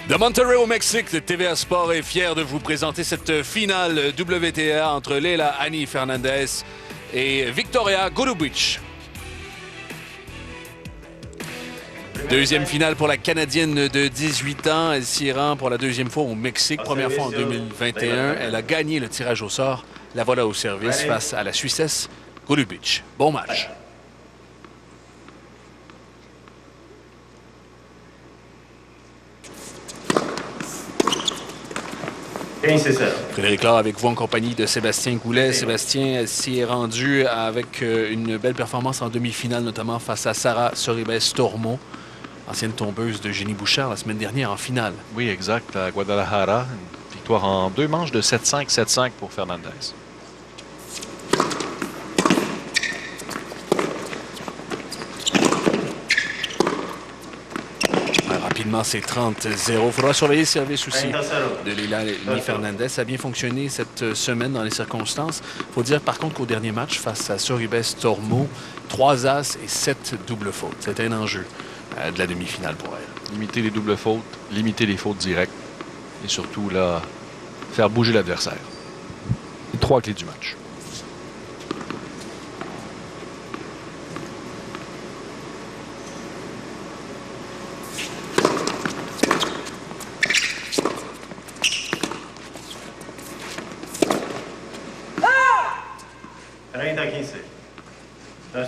De Monterrey au Mexique, le TVA Sport est fier de vous présenter cette finale WTA entre Leylah Hani Fernandez et Victoria Golubic. Deuxième finale pour la Canadienne de 18 ans. Elle s'y rend pour la deuxième fois au Mexique. Première fois en 2021. Elle a gagné le tirage au sort. La voilà au service face à la Suissesse Golubic. Bon match. Frédéric Laure avec vous en compagnie de Sébastien Goulet. Sébastien s'y est rendu avec une belle performance en demi-finale, notamment face à Sara Sorribes-Tormo, ancienne tombeuse de Jenny Bouchard la semaine dernière en finale. Oui, exact, à Guadalajara. Une victoire en 2 manches de 7-5, 7-5 pour Fernandez. Rapidement, c'est 30-0. Il faudra surveiller le service aussi de Leylah Hani Fernandez. Ça a bien fonctionné cette semaine dans les circonstances. Il faut dire par contre qu'au dernier match, face à Sorribes-Tormo, 3 as et 7 doubles fautes. C'était un enjeu de la demi-finale pour elle. Limiter les doubles fautes, limiter les fautes directes et surtout là, faire bouger l'adversaire. Les 3 clés du match.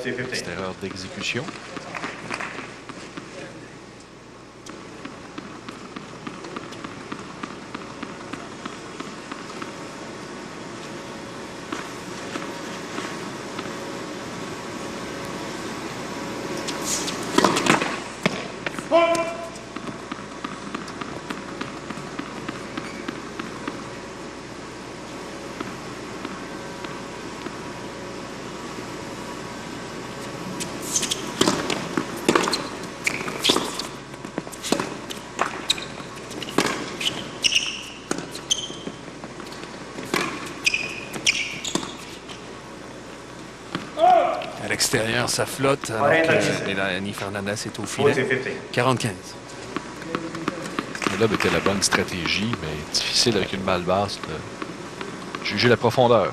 Petite erreur d'exécution. À l'extérieur, ça flotte alors que Leylah Hani Fernandez est au filet. 40-15. Là, était la bonne stratégie, mais difficile avec une balle basse de juger la profondeur.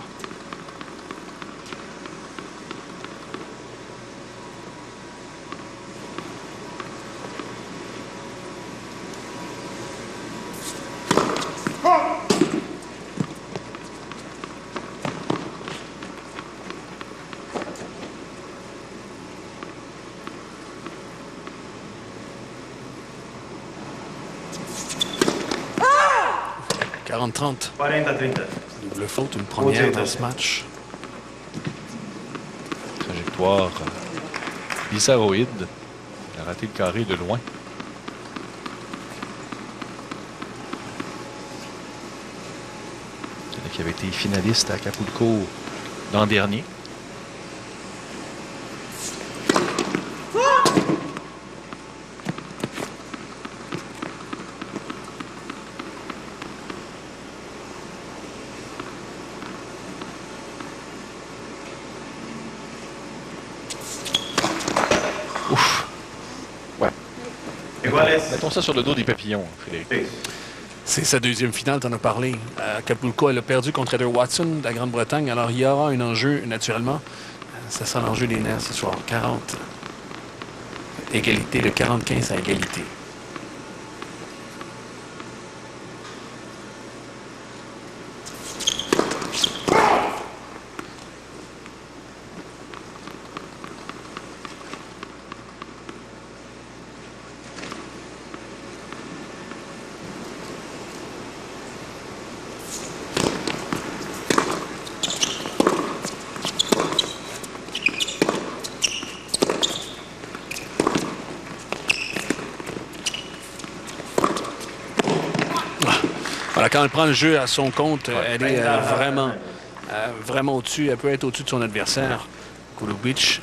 « 40-30. Double faute, une première dans ce match. Trajectoire bizarroïde. Il a raté le carré de loin. Qui avait été finaliste à Acapulco l'an dernier. Ouf! Ouais. Mettons ça sur le dos des papillons, Frédéric. C'est sa deuxième finale, tu en as parlé. À Acapulco, elle a perdu contre Heather Watson de la Grande-Bretagne. Alors, il y aura un enjeu, naturellement. Ça sera l'enjeu des nerfs ce soir. 40. Égalité, le 40-15 à égalité. Voilà, quand elle prend le jeu à son compte, elle est vraiment au-dessus. Elle peut être au-dessus de son adversaire, Golubic.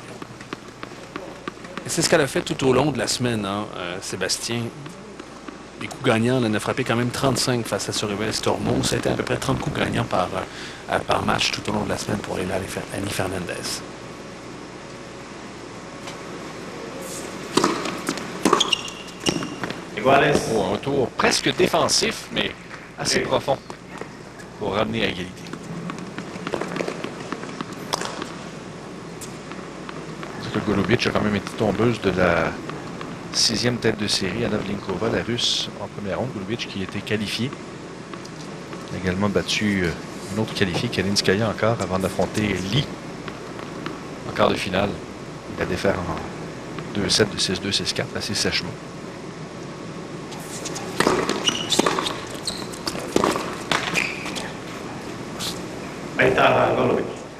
C'est ce qu'elle a fait tout au long de la semaine, hein, Sébastien. Les coups gagnants, elle a frappé quand même 35 face à Sorribes-Tormo. C'était à peu près 30 coups gagnants par match tout au long de la semaine pour Leylah Hani Fernandez. Oh, un tour presque défensif, mais assez profond pour ramener à égalité. Que Golubic a quand même été tombeuse de la 6e tête de série, Anna Vlinkova, la Russe, en première ronde. Golubic qui était qualifié. A également battu une autre qualifiée, Kalinskaya encore, avant d'affronter Lee en quart de finale. Il a défaire en 2-7 de 6-2, 6-4, assez sèchement.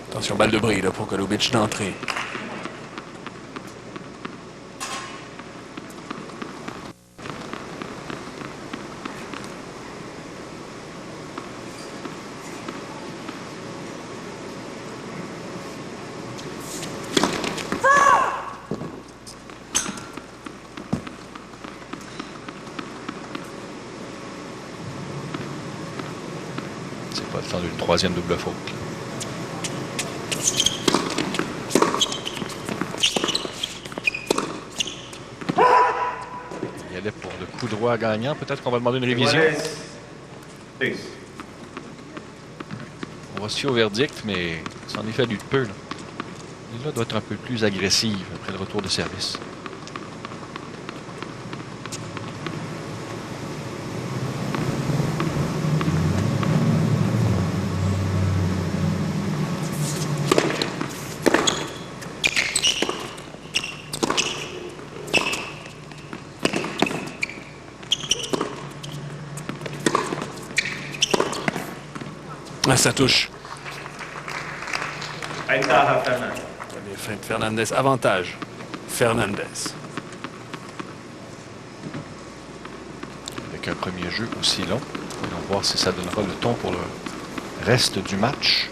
Attention, balle de bris là, pour Golubic d'entrée. C'est pas le temps d'une troisième double faute. Il allait pour le coup droit gagnant. Peut-être qu'on va demander une révision. On va se fier au verdict, mais ça en est fallu de peu. Là doit être un peu plus agressive après le retour de service. Ah, ça touche. Fernandez, avantage. Fernandez. Avec un premier jeu aussi long. Allons voir si ça donnera le ton pour le reste du match.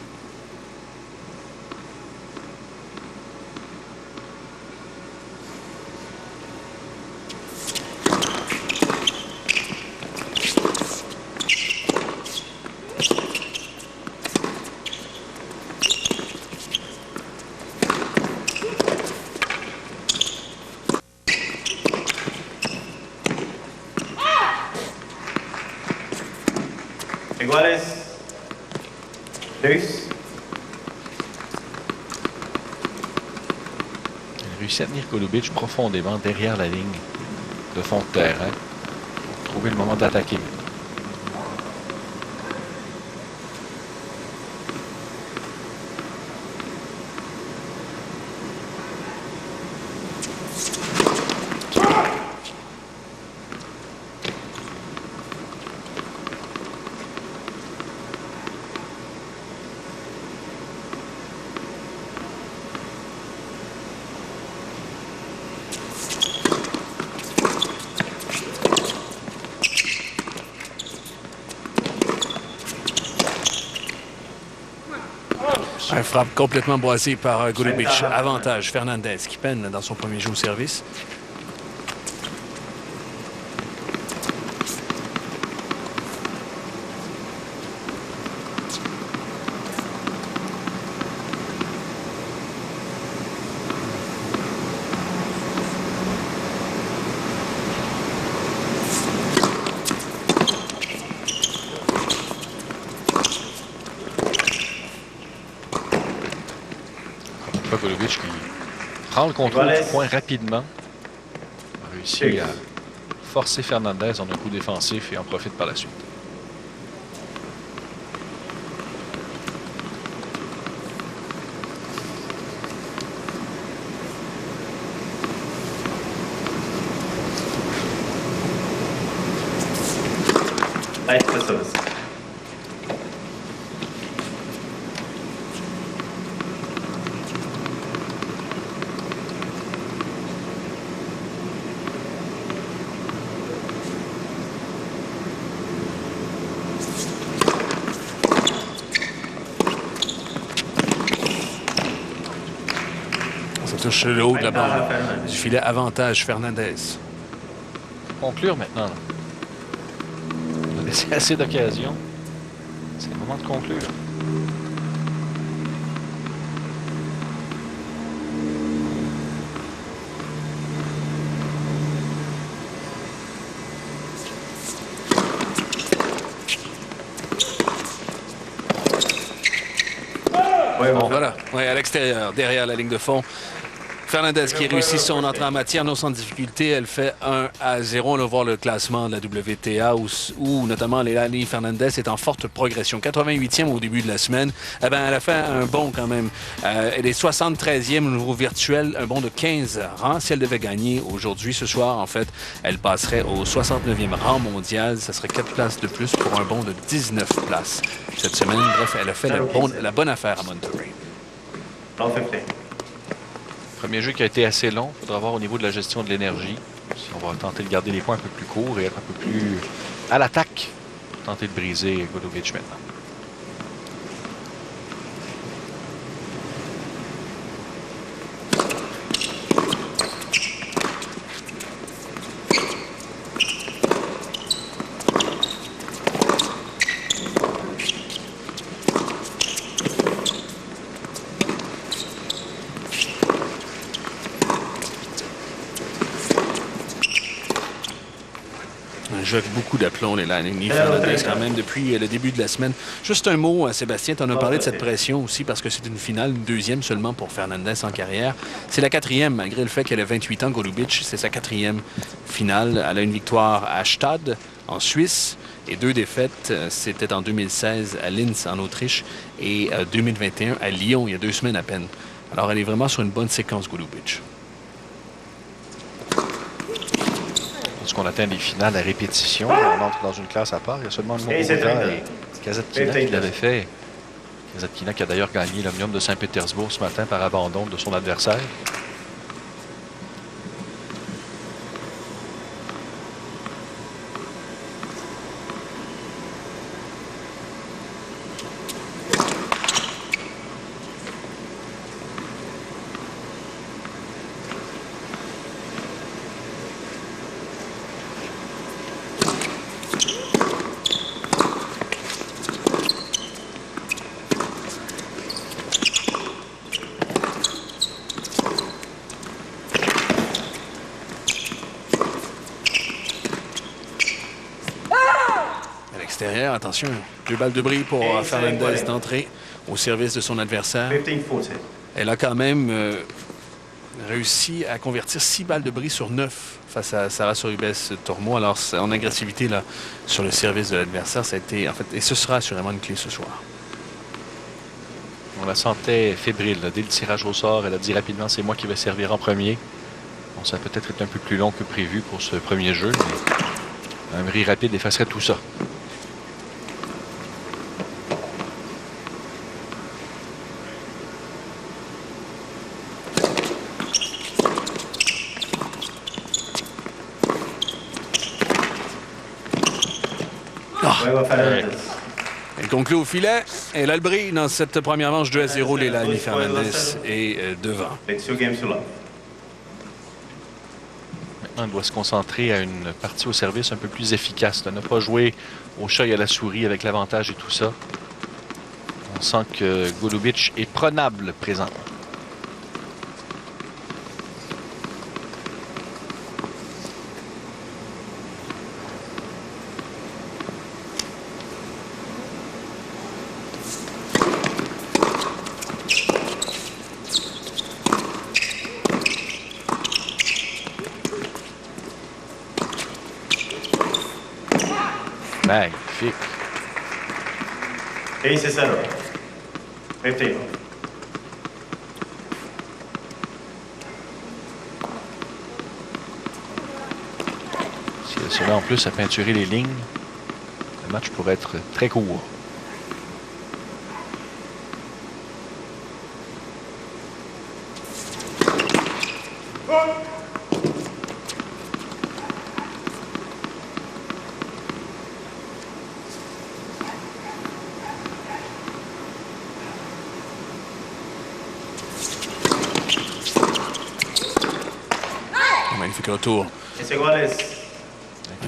Iguales. Luis. Il réussit à tenir Golubic profondément derrière la ligne de fond de terrain pour trouver le moment d'attaquer. Un frappe complètement boisée par Golubic. Avantage, Fernandez qui peine dans son premier jeu au service. Golubic qui prend le contrôle du point rapidement. A réussi à forcer Fernandez en un coup défensif et en profite par la suite. Ça touche le haut de la bande. Du filet avantage, Fernandez. Conclure maintenant. Là. On a laissé assez d'occasions. C'est le moment de conclure. Oui, à l'extérieur, derrière la ligne de fond. Fernandez qui réussit son entrée en matière, non sans difficulté. Elle fait 1-0. On va voir le classement de la WTA où notamment Leilani Fernandez est en forte progression. 88e au début de la semaine. Eh bien, elle a fait un bond quand même. Elle est 73e au niveau virtuel, un bond de 15 rangs. Si elle devait gagner aujourd'hui, ce soir, en fait, elle passerait au 69e rang mondial. Ça serait 4 places de plus pour un bond de 19 places cette semaine. Bref, elle a fait la bonne affaire à Monterrey. Premier jeu qui a été assez long. Il faudra voir au niveau de la gestion de l'énergie. Si on va tenter de garder les points un peu plus courts et être un peu plus à l'attaque pour tenter de briser Golubic maintenant. Un jeu avec beaucoup d'aplomb, les Leilani Fernandez, quand même, depuis le début de la semaine. Juste un mot, Sébastien, tu en as parlé de cette pression aussi, parce que c'est une finale, une deuxième seulement pour Fernandez en carrière. C'est la quatrième, malgré le fait qu'elle a 28 ans, Golubic. C'est sa quatrième finale. Elle a une victoire à Stade, en Suisse, et 2 défaites. C'était en 2016 à Linz, en Autriche, et 2021 à Lyon, il y a 2 semaines à peine. Alors, elle est vraiment sur une bonne séquence, Golubic. Lorsqu'on atteint les finales à répétition, on entre dans une classe à part. Il y a seulement le Muguruza et Kasatkina qui l'avaient fait. Kasatkina qui a d'ailleurs gagné l'Omnium de Saint-Pétersbourg ce matin par abandon de son adversaire. Attention, 2 balles de bris pour Fernandez d'entrée au service de son adversaire. Elle a quand même réussi à convertir 6 balles de bris sur 9 face à Sara Sorribes-Tormo. Alors, en agressivité là, sur le service de l'adversaire, ça a été, en fait, et ce sera assurément une clé ce soir. On la sentait fébrile. Dès le tirage au sort, elle a dit rapidement, c'est moi qui vais servir en premier. Bon, ça a peut-être été un peu plus long que prévu pour ce premier jeu, mais un bris rapide effacerait tout ça. Elle conclut au filet. Elle a le bris dans cette première manche 2-0. Leilani Fernandez est devant. Maintenant, elle doit se concentrer à une partie au service un peu plus efficace. De ne pas jouer au chat et à la souris avec l'avantage et tout ça. On sent que Golubic est prenable présentement. Magnifique. Et c'est ça. 15. Si elle se met en plus à peinturer les lignes, le match pourrait être très court. Magnifique retour.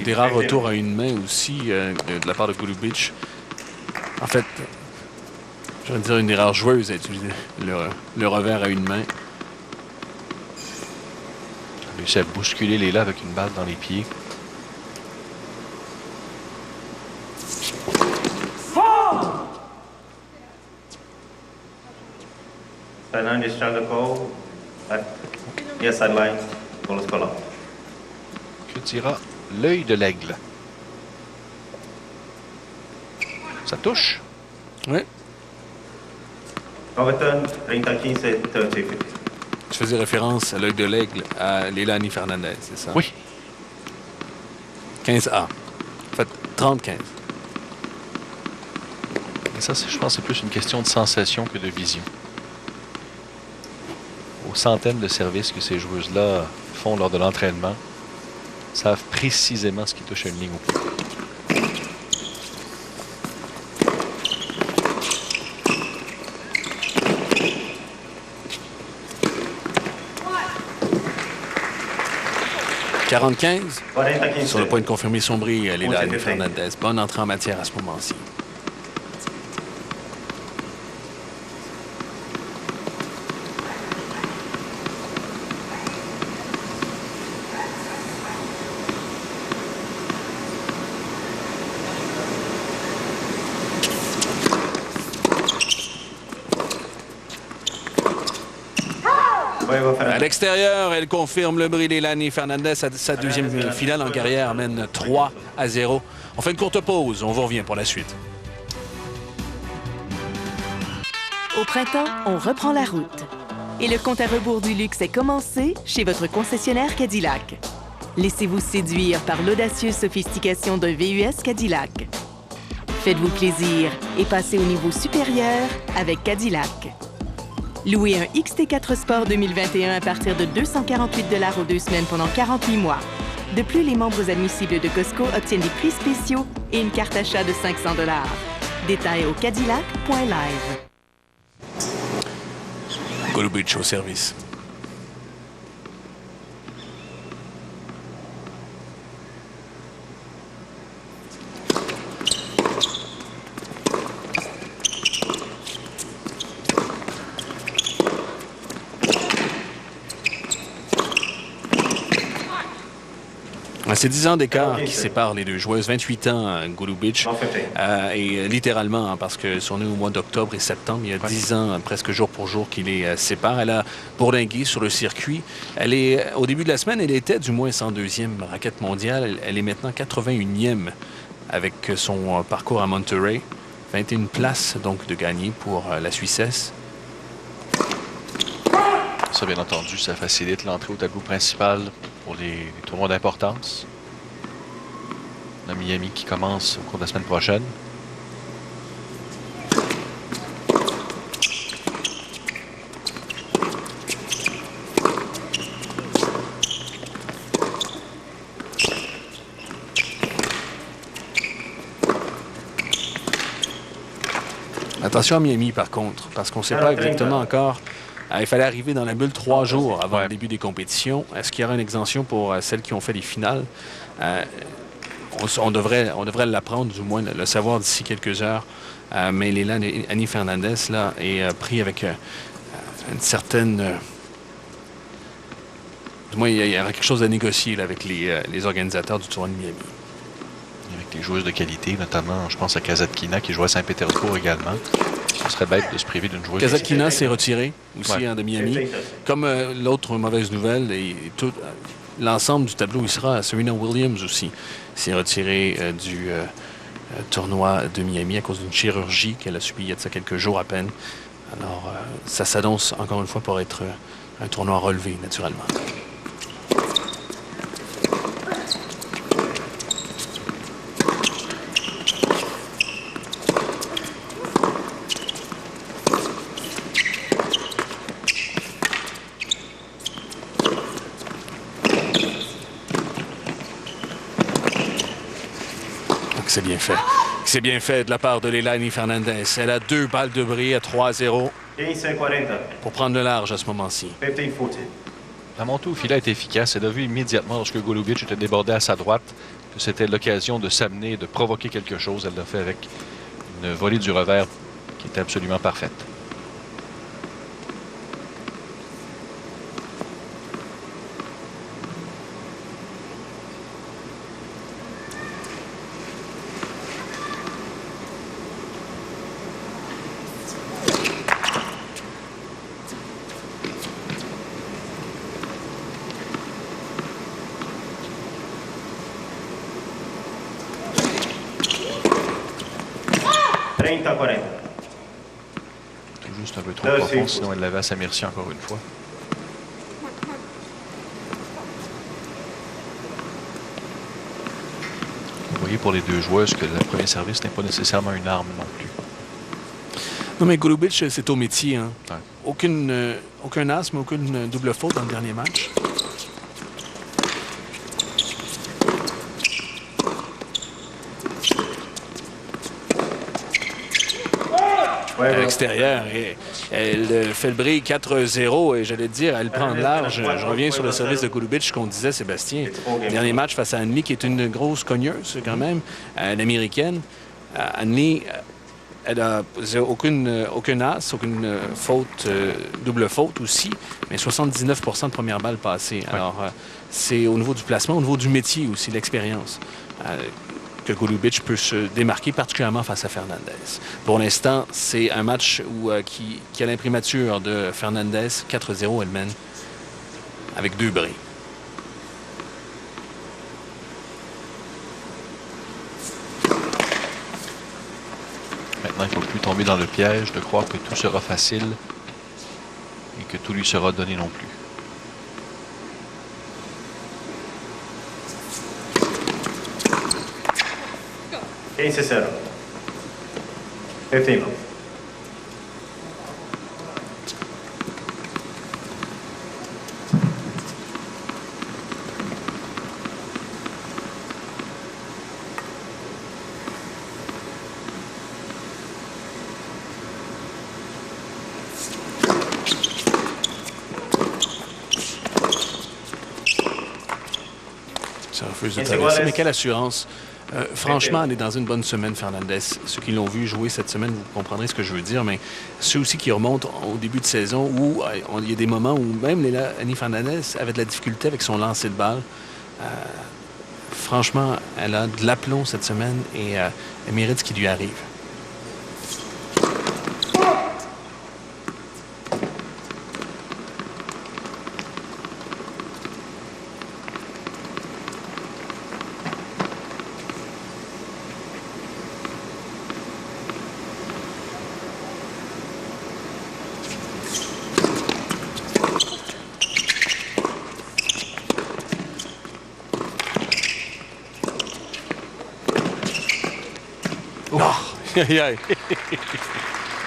Des rares retours à une main aussi de la part de Golubic. En fait, je vais dire une des rares joueuses à utiliser le revers à une main. Elle a réussi à bousculer Leila avec une balle dans les pieds. Fernandez trying to call. Yes, sideline. Goal is called. Que dira l'œil de l'aigle? Ça touche? Oui. Overturn, 30-15, 30-50. Je faisais référence à l'œil de l'aigle à Leilani Fernandez, c'est ça? Oui. 15A. En fait, 30-15. Et ça, je pense que c'est plus une question de sensation que de vision. Aux centaines de services que ces joueuses-là font lors de l'entraînement, savent précisément ce qui touche à une ligne au pied. « 40-15. 40-15. Sur le point de confirmer son bris, Leilani Fernandez. Bonne entrée en matière à ce moment-ci. À l'extérieur, elle confirme le bris d'Leilani Fernandez. Sa deuxième finale en carrière mène 3-0. On fait une courte pause. On vous revient pour la suite. Au printemps, on reprend la route. Et le compte à rebours du luxe est commencé chez votre concessionnaire Cadillac. Laissez-vous séduire par l'audacieuse sophistication d'un VUS Cadillac. Faites-vous plaisir et passez au niveau supérieur avec Cadillac. Louez un XT4 Sport 2021 à partir de 248 $ aux 2 semaines pendant 48 mois. De plus, les membres admissibles de Costco obtiennent des prix spéciaux et une carte achat de 500 $. Détails au cadillac.live. Golubic au service. C'est 10 ans d'écart qui séparent les deux joueuses. 28 ans, Golubic. Et littéralement, parce que sont nés au mois d'octobre et septembre, il y a 10 ans, presque jour pour jour, qui les sépare. Elle a bourlingué sur le circuit. Au début de la semaine, elle était du moins 102e raquette mondiale. Elle est maintenant 81e avec son parcours à Monterey. 21 places donc de gagner pour la Suissesse. Ça, bien entendu, ça facilite l'entrée au tableau principal pour les tournois d'importance. On a Miami qui commence au cours de la semaine prochaine. Attention à Miami, par contre, parce qu'on ne sait pas exactement encore. Il fallait arriver dans la bulle 3 jours avant le début des compétitions. Est-ce qu'il y aura une exemption pour celles qui ont fait les finales? On devrait l'apprendre, du moins le savoir d'ici quelques heures. Mais Leilani Fernandez là, est pris avec une certaine... du moins, il y aura quelque chose à négocier là, avec les organisateurs du tournoi de Miami. Avec des joueuses de qualité, notamment, je pense à Kasatkina qui joue à Saint-Pétersbourg également. Ce serait bête de se priver d'une joueuse. Kasatkina s'est retiré aussi de Miami. Comme l'autre mauvaise nouvelle, et tout l'ensemble du tableau, il sera Serena Williams aussi. S'est retirée du tournoi de Miami à cause d'une chirurgie qu'elle a subie il y a de ça quelques jours à peine. Alors, ça s'annonce encore une fois pour être un tournoi relevé, naturellement. C'est bien fait. C'est bien fait de la part de Leilani Fernandez. Elle a 2 balles de bris à 3-0 pour prendre le large à ce moment-ci. La montée au filet est efficace. Elle a vu immédiatement, lorsque Golubic était débordé à sa droite, que c'était l'occasion de s'amener, de provoquer quelque chose. Elle l'a fait avec une volée du revers qui était absolument parfaite. 30-40. Tout juste un peu trop profond, sinon elle l'avait à sa merci encore une fois. Vous voyez pour les deux joueuses que le premier service n'est pas nécessairement une arme non plus. Non, mais Golubic, c'est au métier. Hein. Ouais. Aucun as, mais aucune double faute dans le dernier match. À l'extérieur, elle fait le bris 4-0 et j'allais te dire, elle prend de large. Je reviens sur le service de Golubic qu'on disait, Sébastien. Dernier match face à Anne-Lee, qui est une grosse cogneuse quand même, l'américaine. Anne-Lee, elle n'a aucun as, aucune faute, double faute aussi, mais 79% de première balle passée. Ouais. Alors, c'est au niveau du placement, au niveau du métier aussi, l'expérience. Que Golubic peut se démarquer, particulièrement face à Fernandez. Pour l'instant, c'est un match qui a l'imprimature de Fernandez. 4-0, elle mène avec 2 bris. Maintenant, il ne faut plus tomber dans le piège de croire que tout sera facile et que tout lui sera donné non plus. C'est 0. 15. Ça refuse de traverser, mais quelle assurance. Franchement, elle est dans une bonne semaine, Fernandez. Ceux qui l'ont vu jouer cette semaine, vous comprendrez ce que je veux dire, mais ceux aussi qui remontent au début de saison où il y a des moments où même Annie Fernandez avait de la difficulté avec son lancer de balle. Franchement, elle a de l'aplomb cette semaine et elle mérite ce qui lui arrive.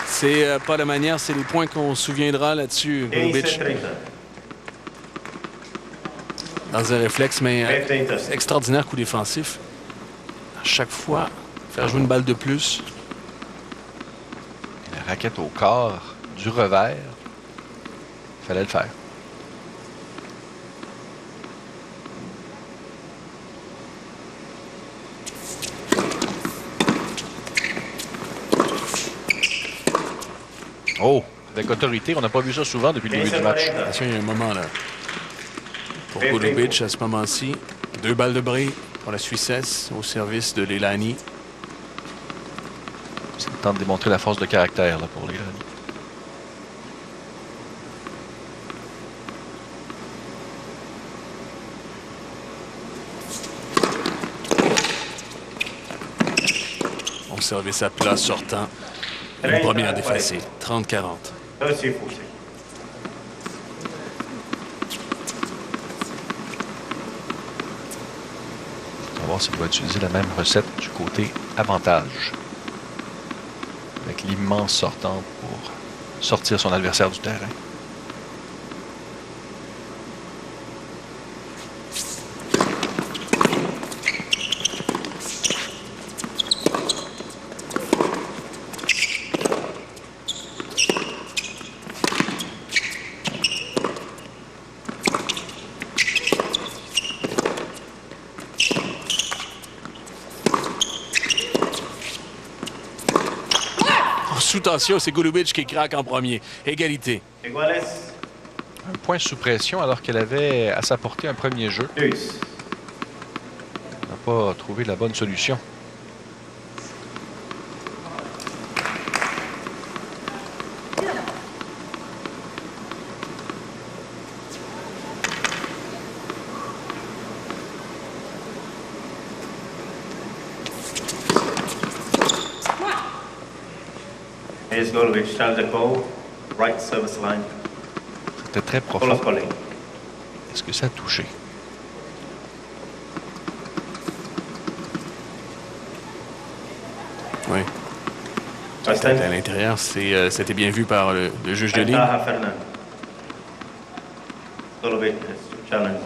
C'est pas la manière, c'est les points qu'on se souviendra là-dessus, Golubic. Dans un réflexe, mais extraordinaire coup défensif. À chaque fois, faire jouer une balle de plus. La raquette au corps, du revers, il fallait le faire. Oh, avec autorité, on n'a pas vu ça souvent depuis le début du match. Attention, il y a un moment là. Pour Golubic, à ce moment-ci, 2 balles de bris pour la Suissesse au service de Leilani. C'est le temps de démontrer la force de caractère là, pour Leilani. On service à plat sortant. Une première défacée. 30-40. C'est fou. On va voir s'il va utiliser la même recette du côté avantage. Avec l'immense sortante pour sortir son adversaire du terrain. Sous tension, c'est Golubic qui craque en premier. Égalité. Un point sous pression alors qu'elle avait à sa portée un premier jeu. Elle n'a pas trouvé la bonne solution. Here's Golovic, Charles de Cole, right service line. C'était très Full profond. of calling. Est-ce que ça a touché? Oui. West À End. l'intérieur, c'était bien vu par le juge de ligne. Taha Fernand. Golovic has to challenge.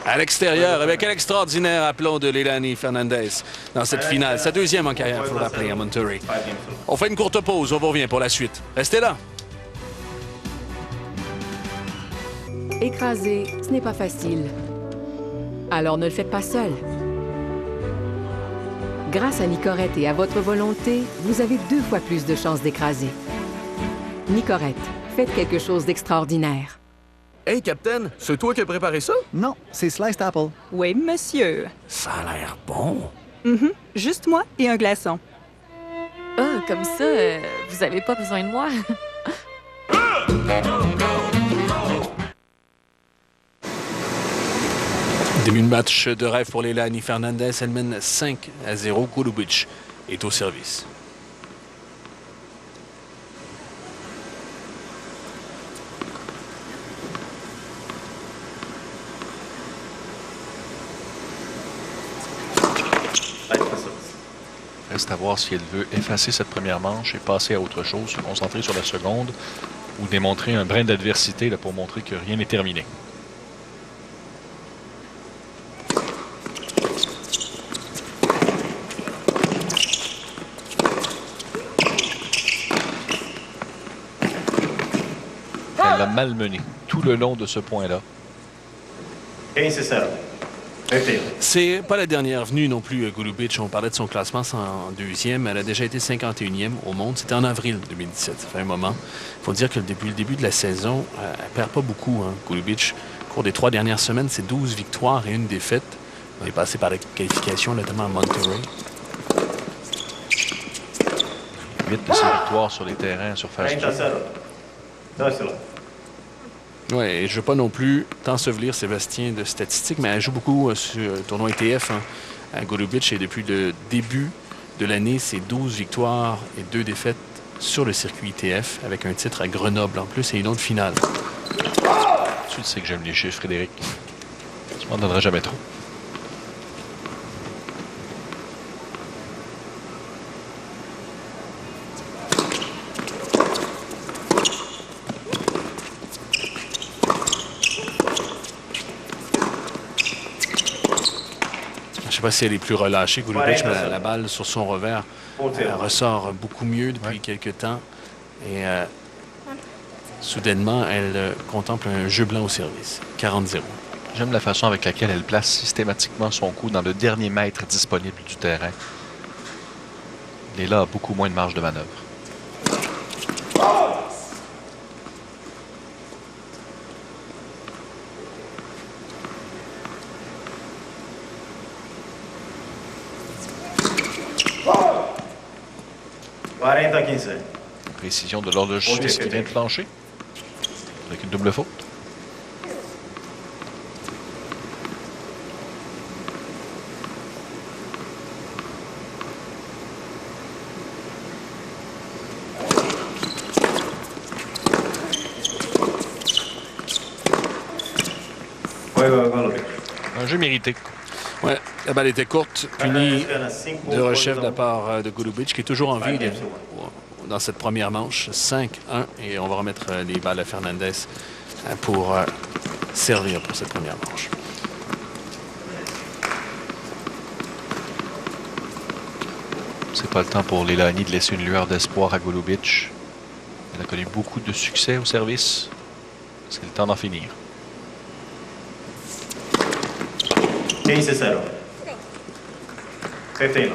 À l'extérieur, avec un extraordinaire aplomb de Leilani Fernandez dans cette finale. Sa deuxième en carrière, il faut le rappeler, à Monterrey. 5 games. On fait une courte pause, on vous revient pour la suite. Restez là. Écraser, ce n'est pas facile. Alors ne le faites pas seul. Grâce à Nicorette et à votre volonté, vous avez 2 fois plus de chances d'écraser. Nicorette, faites quelque chose d'extraordinaire. Hey, Captain, c'est toi qui as préparé ça? Non, c'est Sliced Apple. Oui, monsieur. Ça a l'air bon. Juste moi et un glaçon. Ah, comme ça, vous avez pas besoin de moi. Début de match de rêve pour Leilani Fernandez. Elle mène 5-0. Golubic est au service. Right for service. Reste à voir si elle veut effacer cette première manche et passer à autre chose, se concentrer sur la seconde ou démontrer un brin d'adversité là, pour montrer que rien n'est terminé. Elle l'a malmené tout le long de ce point-là. 15-0. 15. C'est pas la dernière venue non plus, Golubic. On parlait de son classement en deuxième. Elle a déjà été 51e au monde. C'était en avril 2017. Ça fait un moment. Il faut dire que depuis le début de la saison, elle perd pas beaucoup, hein, Golubic. Au cours des 3 dernières semaines, c'est 12 victoires et 1 défaite. Elle est passée par la qualification, notamment à Monterrey. 8 de ses victoires sur les terrains à surface 30-0. That's it. Oui, et je ne veux pas non plus t'ensevelir, Sébastien, de statistiques, mais elle joue beaucoup sur le tournoi ETF, hein, à Golubic. Et depuis le début de l'année, c'est 12 victoires et 2 défaites sur le circuit ITF, avec un titre à Grenoble en plus et une autre finale. Tu le sais que j'aime les chiffres, Frédéric. Tu m'en donneras jamais trop. Je ne sais pas si elle est plus relâchée, Golubic, mais la balle sur son revers elle ressort beaucoup mieux depuis quelques temps. Et soudainement, elle contemple un jeu blanc au service. 40-0. J'aime la façon avec laquelle elle place systématiquement son coup dans le dernier mètre disponible du terrain. Léla a beaucoup moins de marge de manœuvre. Précision de l'horloge suisse qui vient de flancher. Avec une double faute. Un jeu mérité. Ouais, la balle était courte, punie de rechef de la part de Golubic, qui est toujours en vie dans cette première manche. 5-1, et on va remettre les balles à Fernandez pour servir pour cette première manche. C'est pas le temps pour Leilani de laisser une lueur d'espoir à Golubic. Elle a connu beaucoup de succès au service. C'est le temps d'en finir. 15-0. 15.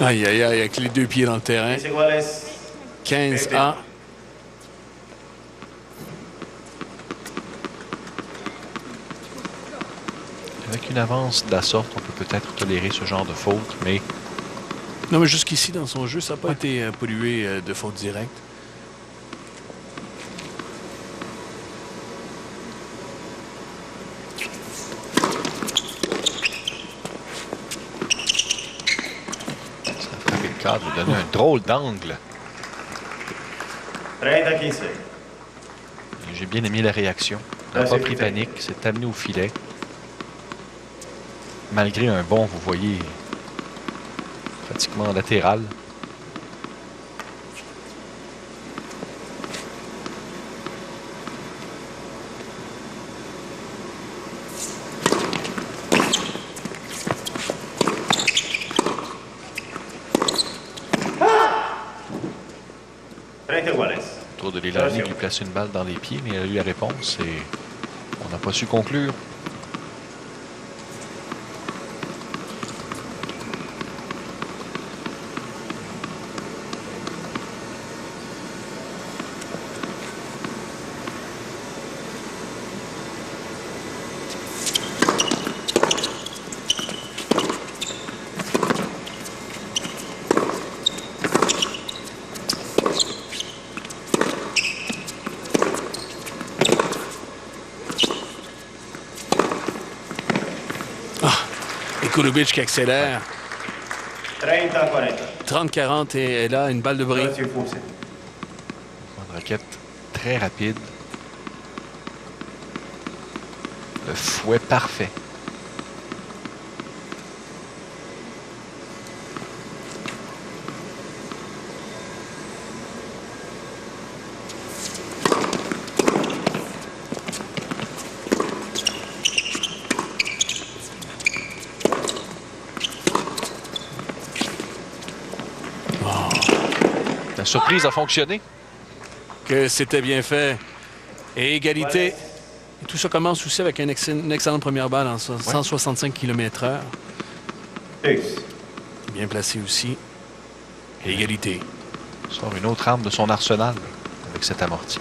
Aïe, aïe, aïe, avec les 2 pieds dans le terrain. 10 iguales. 15-A. Avec une avance de la sorte, on peut peut-être tolérer ce genre de faute, mais Non, mais jusqu'ici, dans son jeu, ça n'a pas été pollué de faute directe. ça a frappé le cadre, donné un drôle d'angle. 30-15. J'ai bien aimé la réaction. Il n'a pas pris panique, s'est amené au filet. Malgré un bond, vous voyez, pratiquement latéral. Autour de Leilani lui place une balle dans les pieds, mais elle a eu la réponse et on n'a pas su conclure. Golubic qui accélère. 30-40. 30-40 et là, une balle de bris. Une raquette très rapide. Le fouet parfait. La surprise a fonctionné. Que c'était bien fait. Et égalité. Et tout ça commence aussi avec une excellente première balle en 165 km/h. Bien placé aussi. Et égalité. Il sort une autre arme de son arsenal avec cette amortie.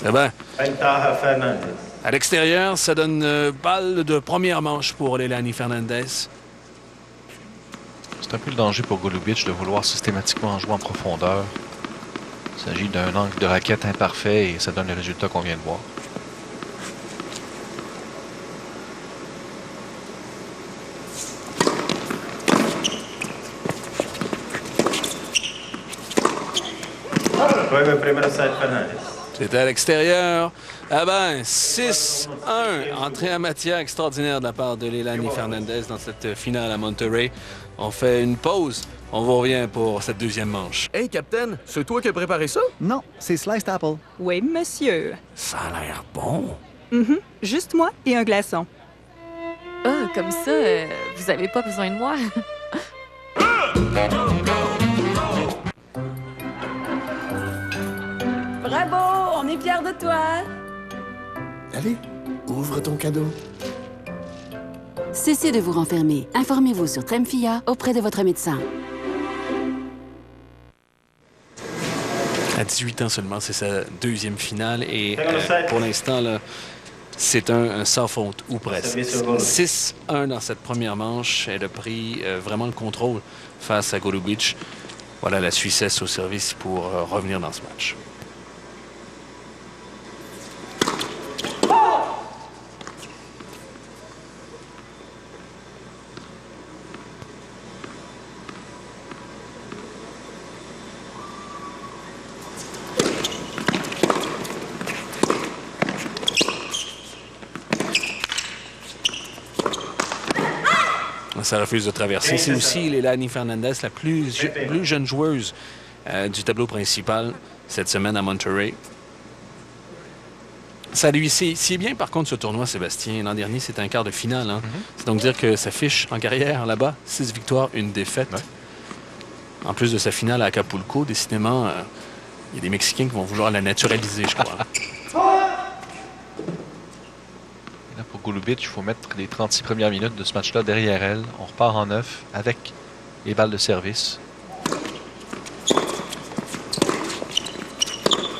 Eh bien, Ventaja Fernandez. à l'extérieur, ça donne balle de première manche pour Leilani Fernandez. C'est un peu le danger pour Golubic de vouloir systématiquement jouer en profondeur. Il s'agit d'un angle de raquette imparfait et ça donne le résultat qu'on vient de voir. C'était à l'extérieur. Ah ben, 6-1. Entrée en matière extraordinaire de la part de Leilani Fernandez dans cette finale à Monterrey. On fait une pause. On vous revient pour cette deuxième manche. Hey, Captain, c'est toi qui as préparé ça? Non, c'est Sliced Apple. Oui, monsieur. Ça a l'air bon. Juste moi et un glaçon. Ah, comme ça, vous avez pas besoin de moi. Bravo, on est fiers de toi. Allez, ouvre ton cadeau. Cessez de vous renfermer. Informez-vous sur Tremfya auprès de votre médecin. À 18 ans seulement, c'est sa deuxième finale. Et pour l'instant, là, c'est un sans faute, ou presque. 6-1 dans cette première manche. Elle a pris vraiment le contrôle face à Golubic. Voilà la Suissesse au service pour revenir dans ce match. ça refuse de traverser. C'est aussi Leilani Fernandez, la plus jeune joueuse du tableau principal cette semaine à Monterey. Ça lui c'est bien, par contre, ce tournoi, Sébastien. L'an dernier, c'était un quart de finale. Hein? C'est donc dire que sa fiche en carrière, là-bas, 6 victoires, 1 défaite. Ouais. En plus de sa finale à Acapulco, décidément, il y a des Mexicains qui vont vouloir la naturaliser, je crois. Et là, pour Golubic, il faut mettre les 36 premières minutes de ce match-là derrière elle. On repart en 9 avec les balles de service.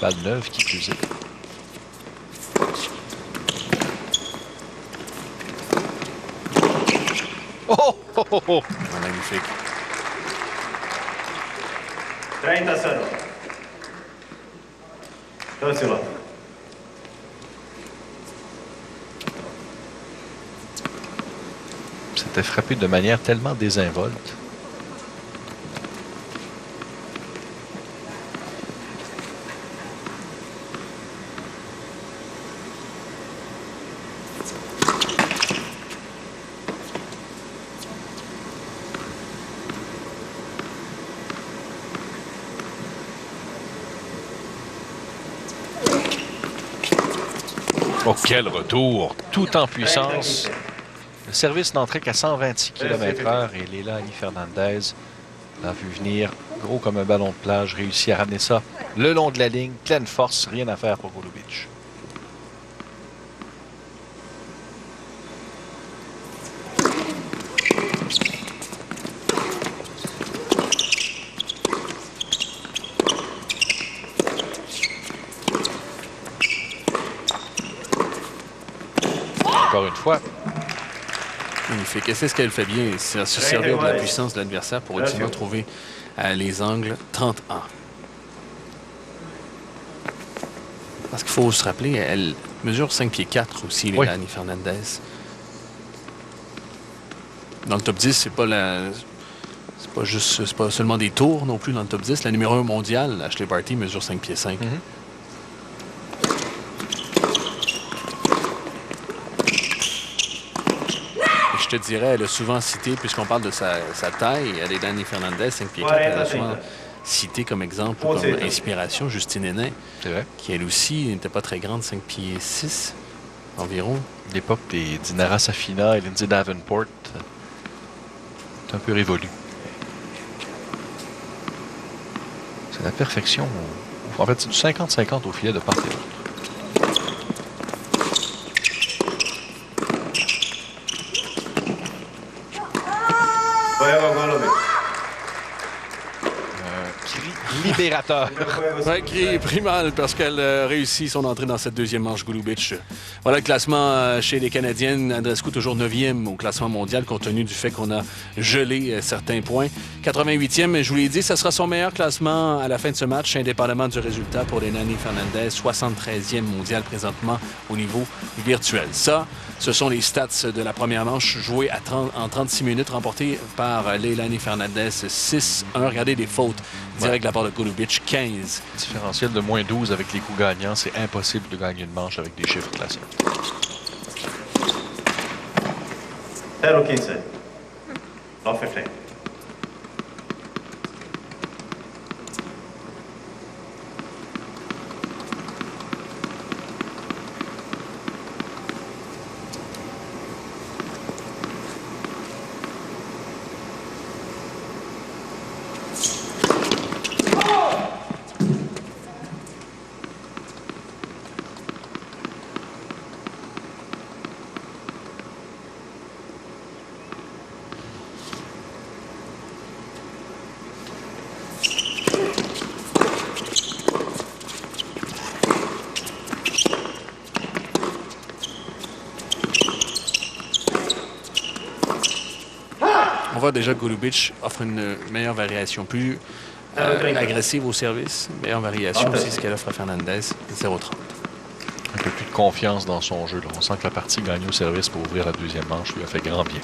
Balle neuve qui plus est. Oh, oh, oh, oh. Magnifique. 30-0. Tosila. C'était frappé de manière tellement désinvolte. Oh, quel retour! Tout en puissance. Le service n'entrait qu'à 126 km/h et Leilani Fernandez l'a vu venir gros comme un ballon de plage, réussit à ramener ça le long de la ligne, pleine force, rien à faire pour Golubic. Encore une fois. Magnifique. Et c'est ce qu'elle fait bien, c'est se servir de la puissance de l'adversaire pour ultimement trouver les angles 30-1. Parce qu'il faut se rappeler, elle mesure 5 pieds 4 aussi, Leilani Fernandez. Dans le top 10, c'est pas seulement des tours non plus dans le top 10. La numéro 1 mondiale, Ashley Barty, mesure 5 pieds 5. Je te dirais, elle a souvent cité, puisqu'on parle de sa taille, Leilani Fernandez, 5 pieds 4, elle a souvent cité comme exemple, comme inspiration, Justine Henin, qui elle aussi n'était pas très grande, 5 pieds 6 environ. L'époque des Dinara Safina et Lindsay Davenport est un peu révolue. C'est la perfection. En fait, c'est du 50-50 au filet de part et d'autre. Libérateur. Ouais, qui pris mal parce qu'elle réussit son entrée dans cette deuxième manche, Golubic. Voilà le classement chez les Canadiennes. Andreescu toujours 9e au classement mondial compte tenu du fait qu'on a gelé certains points. 88e, je vous l'ai dit, ça sera son meilleur classement à la fin de ce match, indépendamment du résultat pour Leilani Fernandez. 73e mondial présentement au niveau virtuel. Ça, ce sont les stats de la première manche jouée en 36 minutes, remportée par Leilani Fernandez 6-1. Regardez les fautes direct de la part de Golubic, 15. Différentiel de moins 12 avec les coups gagnants. C'est impossible de gagner une manche avec des chiffres classés. 0-15. Off 15. On voit déjà que Golubic offre une meilleure variation, plus agressive au service, meilleure variation aussi ce qu'elle offre à Fernandez, 0-30. Un peu plus de confiance dans son jeu. Là. On sent que la partie gagnée au service pour ouvrir la deuxième manche lui a fait grand bien.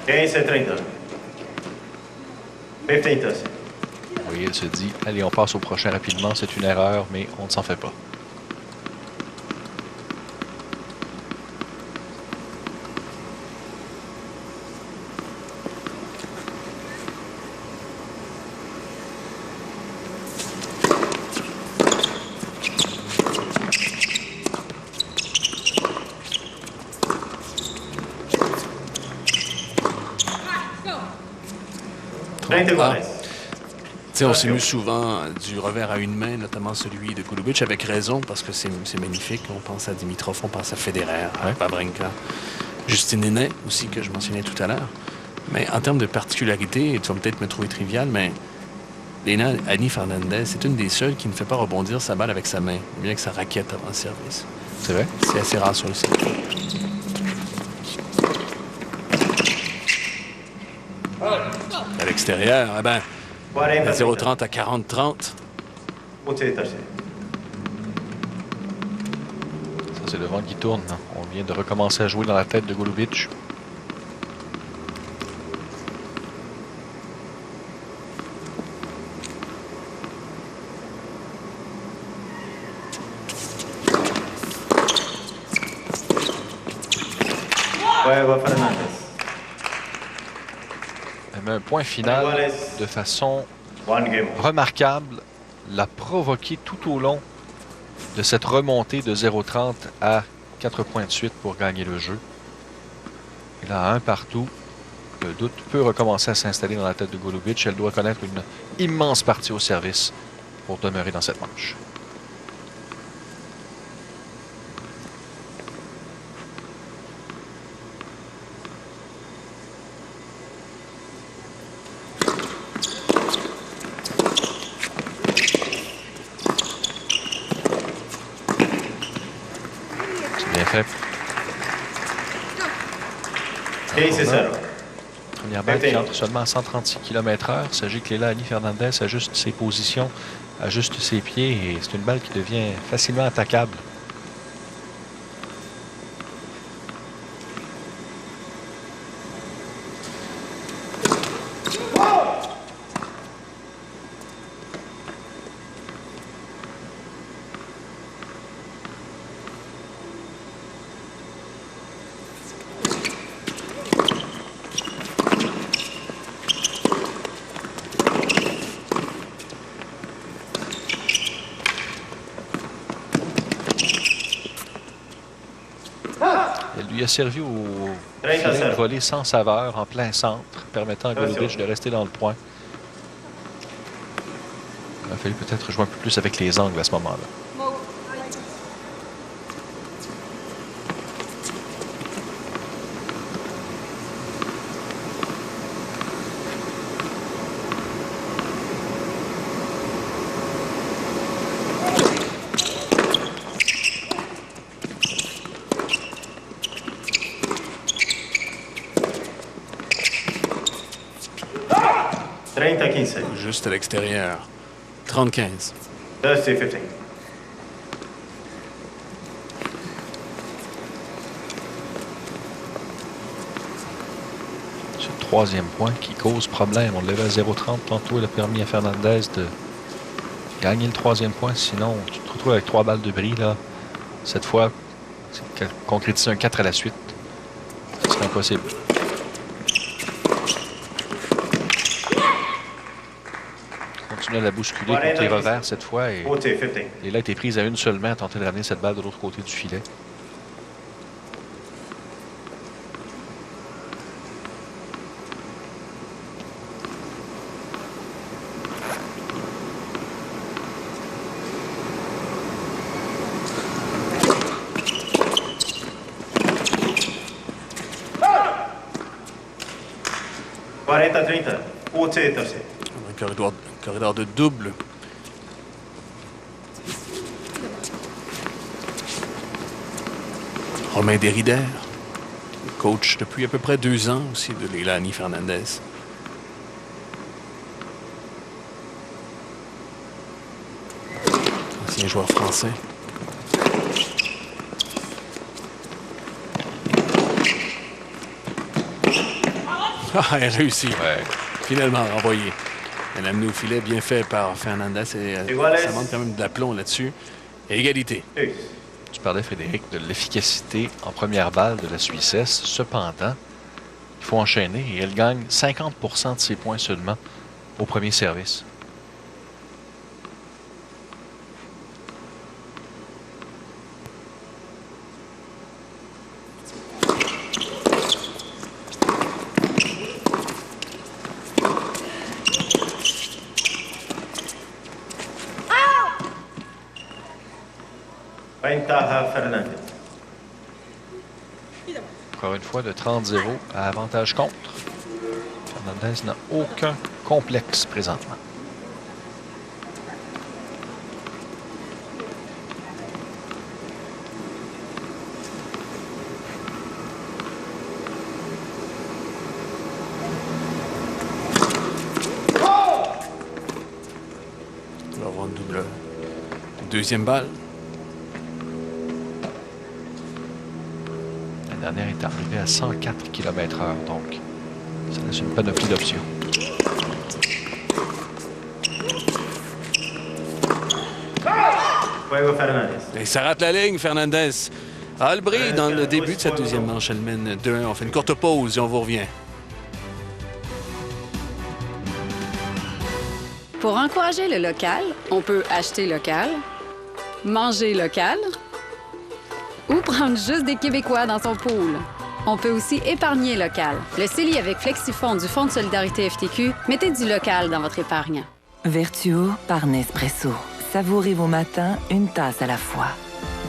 Okay, 30. 15. voyez, elle se dit, allez, on passe au prochain rapidement, c'est une erreur, mais on ne s'en fait pas. On s'est mis souvent du revers à une main, notamment celui de Golubic, avec raison, parce que c'est magnifique. On pense à Dimitrov, on pense à Federer, à Wawrinka, Justin Hennet aussi, que je mentionnais tout à l'heure. Mais en termes de particularité, tu vas peut-être me trouver trivial, mais Leylah Annie Fernandez, c'est une des seules qui ne fait pas rebondir sa balle avec sa main, bien avec sa raquette avant le service. C'est vrai? C'est assez rare sur le circuit. À l'extérieur, eh ben, 0-30 à 40-30. Ça, c'est le vent qui tourne. On vient de recommencer à jouer dans la tête de Golubic. Elle met un point final de façon remarquable, l'a provoqué tout au long de cette remontée de 0-30 à 4 points de suite pour gagner le jeu. Et là, à un partout, le doute peut recommencer à s'installer dans la tête de Golubic. Elle doit connaître une immense partie au service pour demeurer dans cette manche. Fait. Première balle qui entre seulement à 136 km/h. Il s'agit que Leylah Annie Fernandez ajuste ses positions, ajuste ses pieds et c'est une balle qui devient facilement attaquable. Il a servi au filet de volée sans saveur, en plein centre, permettant à Golubic de rester dans le point. Il a fallu peut-être jouer un peu plus avec les angles à ce moment-là. Juste à l'extérieur. 30-15. 30-15. C'est le troisième point qui cause problème. On l'avait à 0-30 tantôt. Il a permis à Fernandez de gagner le troisième point. Sinon, tu te retrouves avec 3 balles de bris. Là. Cette fois, concrétiser un 4 à la suite, ce serait impossible. À la bousculer côté revers cette fois et Leylah a été prise à une seule main à tenter de ramener cette balle de l'autre côté du filet. Corridor de double. Romain Derrida, coach depuis à peu près 2 ans aussi de Leylah Annie Fernandez. Ancien joueur français. Ah, elle a réussi. Ouais. Finalement renvoyé. Elle a amené au filet, bien fait par Fernandez. Et ça montre quand même de l'aplomb là-dessus. Et égalité. Tu parlais, Frédéric, de l'efficacité en première balle de la Suissesse. Cependant, il faut enchaîner et elle gagne 50% de ses points seulement au premier service. Fernandez. Encore une fois, de 30-0 à avantage contre. Fernandez n'a aucun complexe présentement. On va avoir une double. Deuxième balle. La dernière est arrivée à 104 km/h, donc ça laisse une panoplie d'options. Et ça rate la ligne, Fernandez. Albry, dans le début de cette deuxième manche, elle mène 2-1. On fait une courte pause et on vous revient. Pour encourager le local, on peut acheter local, manger local ou prendre juste des Québécois dans son pool. On peut aussi épargner local. Le CELI avec Flexifonds du Fonds de solidarité FTQ, mettez du local dans votre épargne. Vertuo par Nespresso. Savourez vos matins une tasse à la fois.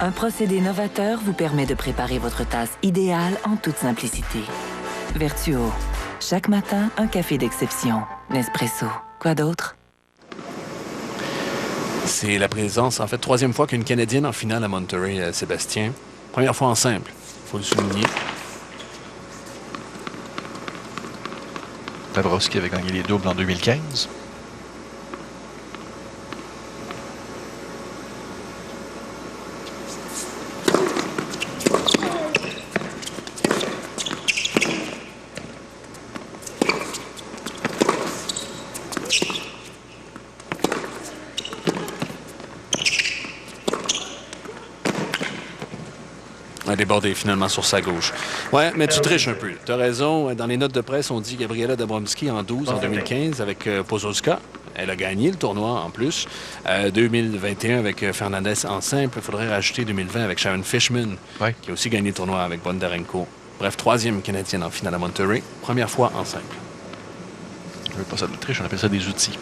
Un procédé novateur vous permet de préparer votre tasse idéale en toute simplicité. Vertuo. Chaque matin, un café d'exception. Nespresso. Quoi d'autre? C'est la présence, en fait, troisième fois qu'une Canadienne en finale à Monterey, Sébastien. Première fois en simple, il faut le souligner. Dabrowski avait gagné les doubles en 2015. A débordé finalement sur sa gauche. Ouais, mais tu triches un peu. Tu as raison. Dans les notes de presse, on dit Gabriela Dabrowski en 12 en 2015 avec Pozolska. Elle a gagné le tournoi en plus. 2021 avec Fernandez en simple. Il faudrait rajouter 2020 avec Sharon Fishman, qui a aussi gagné le tournoi avec Bondarenko. Bref, troisième Canadienne en finale à Monterey. Première fois en simple. On ne veut pas ça de triche, on appelle ça des outils.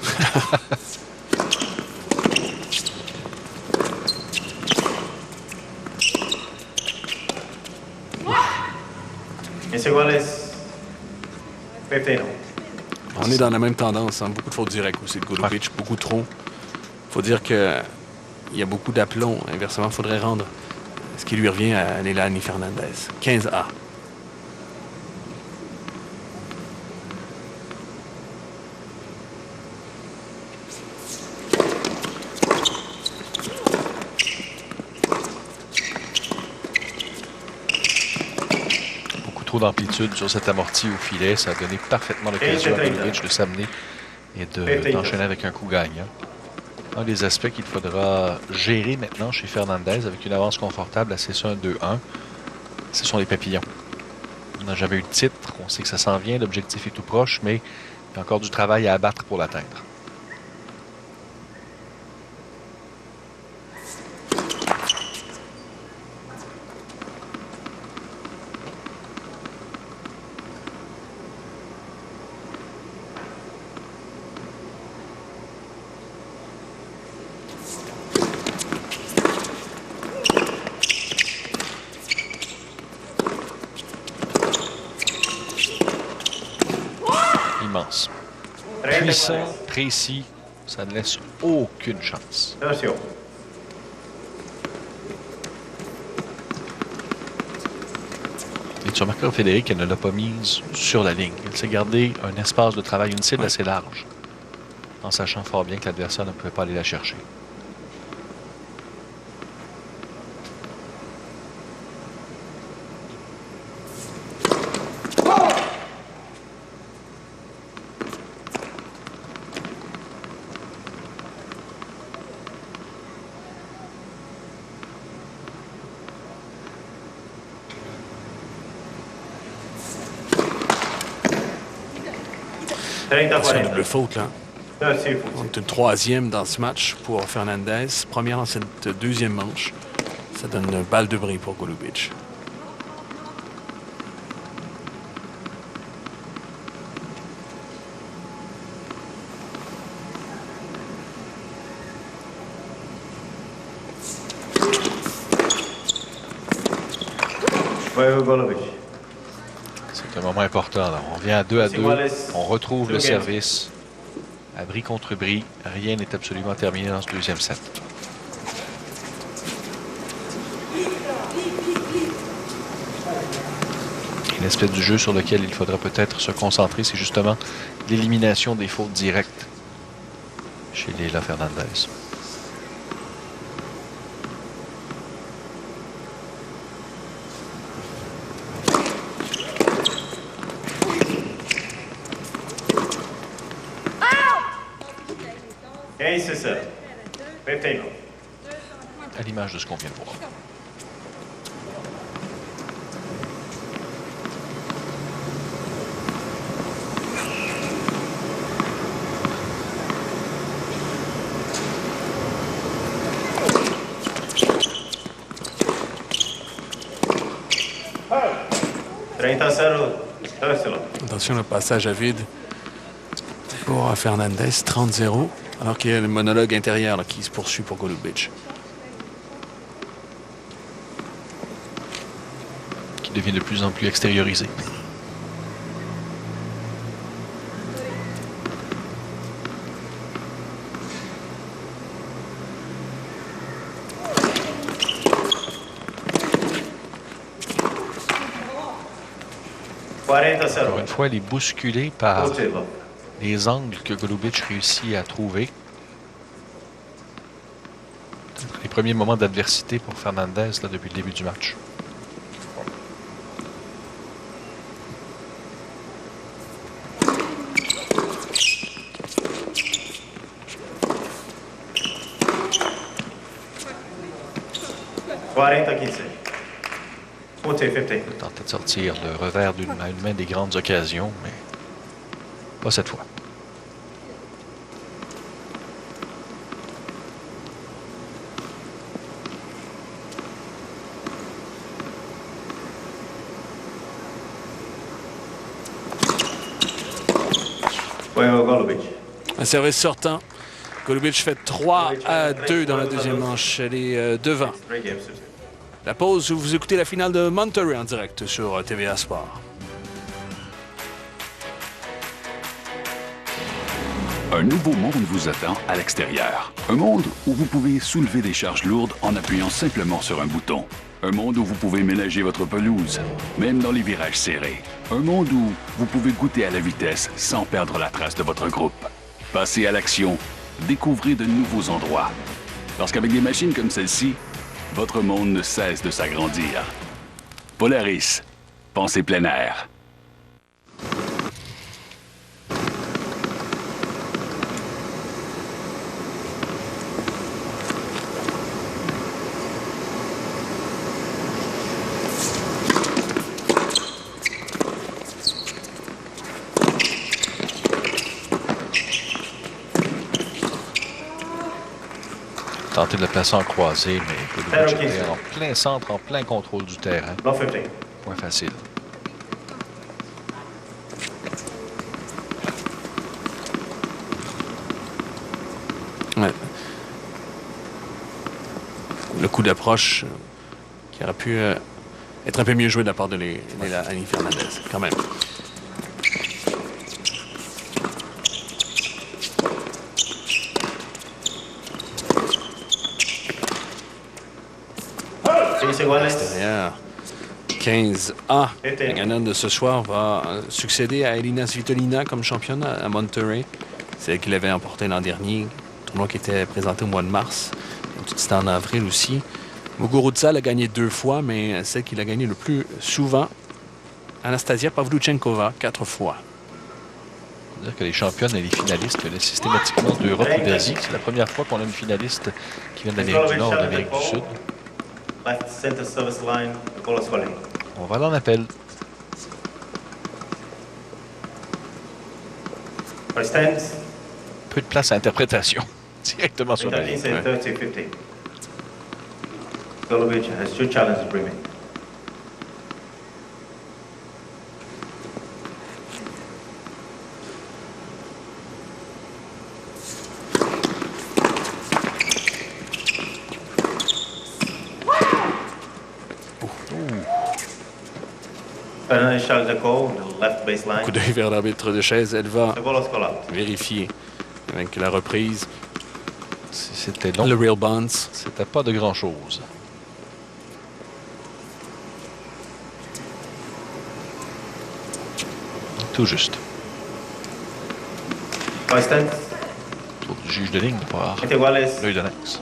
On est dans la même tendance. Hein. Beaucoup de fautes directes aussi de Golubic, beaucoup trop. Il faut dire qu'il y a beaucoup d'aplomb. Inversement, il faudrait rendre ce qui lui revient à Leilani Fernandez. 15-A. Trop d'amplitude sur cette amorti au filet. Ça a donné parfaitement l'occasion à Golubic de s'amener et d'enchaîner avec un coup gagnant. Un des aspects qu'il faudra gérer maintenant chez Fernandez avec une avance confortable à 6-1-2-1, ce sont les papillons. On n'a jamais eu de titre. On sait que ça s'en vient. L'objectif est tout proche, mais il y a encore du travail à abattre pour l'atteindre. Immense. Puissant, précis, ça ne laisse aucune chance. Et tu remarqueras, Frédéric, qu'elle ne l'a pas mise sur la ligne. Elle s'est gardé un espace de travail, une cible assez large, en sachant fort bien que l'adversaire ne pouvait pas aller la chercher. C'est une double faute, là. C'est une troisième dans ce match pour Fernandez. Première dans cette deuxième manche. Ça donne une balle de bris pour Golubic. C'est un moment important. Là. On revient à 2-2. On retrouve le service. À bris contre bris. Rien n'est absolument terminé dans ce deuxième set. L'aspect du jeu sur lequel il faudra peut-être se concentrer, c'est justement l'élimination des fautes directes chez Leylah Fernandez. À l'image de ce qu'on vient de voir. Attention, le passage à vide pour Fernandez, 30-0, alors qu'il y a le monologue intérieur là, qui se poursuit pour Golubic. Qui devient de plus en plus extériorisé. Encore une fois, elle est bousculée par les angles que Golubic réussit à trouver. Les premiers moments d'adversité pour Fernandez là, depuis le début du match. Tenter de sortir le revers d'une main des grandes occasions, mais pas cette fois. Un service sortant. Golubic fait 3-2 dans la deuxième manche. Elle est devant. La pause, vous écoutez la finale de Monterrey en direct sur TVA Sport. Un nouveau monde vous attend à l'extérieur. Un monde où vous pouvez soulever des charges lourdes en appuyant simplement sur un bouton. Un monde où vous pouvez ménager votre pelouse, même dans les virages serrés. Un monde où vous pouvez goûter à la vitesse sans perdre la trace de votre groupe. Passez à l'action, découvrez de nouveaux endroits. Parce qu'avec des machines comme celle-ci, votre monde ne cesse de s'agrandir. Polaris, pensez plein air. Tenter de le placer en croisé, mais Golubic était en plein centre, en plein contrôle du terrain. Point facile. Ouais. Le coup d'approche qui aurait pu être un peu mieux joué de la part de Leylah Fernandez, quand même. Extérieur. 15-A. La gagnante de ce soir va succéder à Elina Svitolina comme championne à Monterrey. C'est elle qui l'avait emporté l'an dernier. Tournoi qui était présenté au mois de mars. C'était en avril aussi. Muguruza l'a gagné 2 fois, mais celle qui l'a gagné le plus souvent, Anastasia Pavlyuchenkova, 4 fois. Dire que les championnes et les finalistes viennent systématiquement d'Europe ou d'Asie. C'est la première fois qu'on a une finaliste qui vient d'Amérique du Nord ou d'Amérique du Sud. On va l'en appel. Peu de place à interprétation. Directement sur la ligne. 30-50. Golubic has 2 challenges remaining. Coup d'œil vers l'arbitre de chaise. Elle va vérifier avec la reprise. C'était long. Le real bounce. C'était pas de grand-chose. Tout juste. Tour du juge de ligne de voir l'œil de Nax.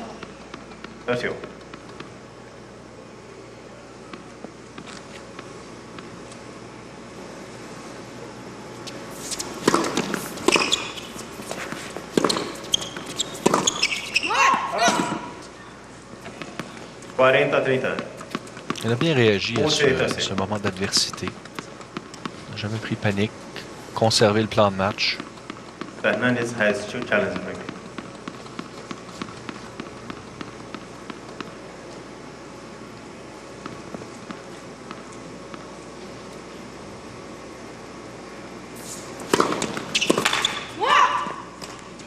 Elle a bien réagi à ce moment d'adversité. Elle n'a jamais pris panique. Conservé le plan de match. Fernandez has 2 challenges remaining.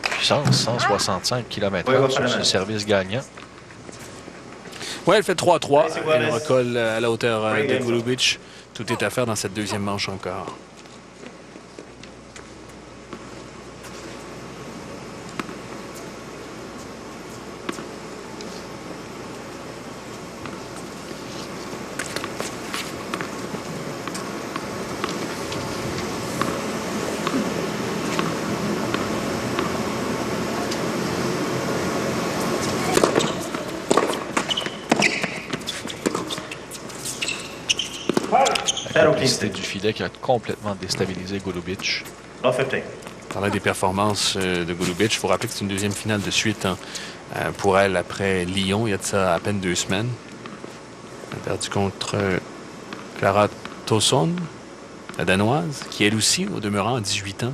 Puissance, 165 km/h sur ce service gagnant. Oui, elle fait 3-3. Elle recolle à la hauteur de Golubic. Tout est à faire dans cette deuxième manche encore. La publicité du filet qui a complètement déstabilisé Golubic. Parlant des performances de Golubic, il faut rappeler que c'est une deuxième finale de suite pour elle après Lyon, il y a de ça à peine 2 semaines. Elle a perdu contre Clara Tauson, la Danoise, qui elle aussi, au demeurant, a 18 ans.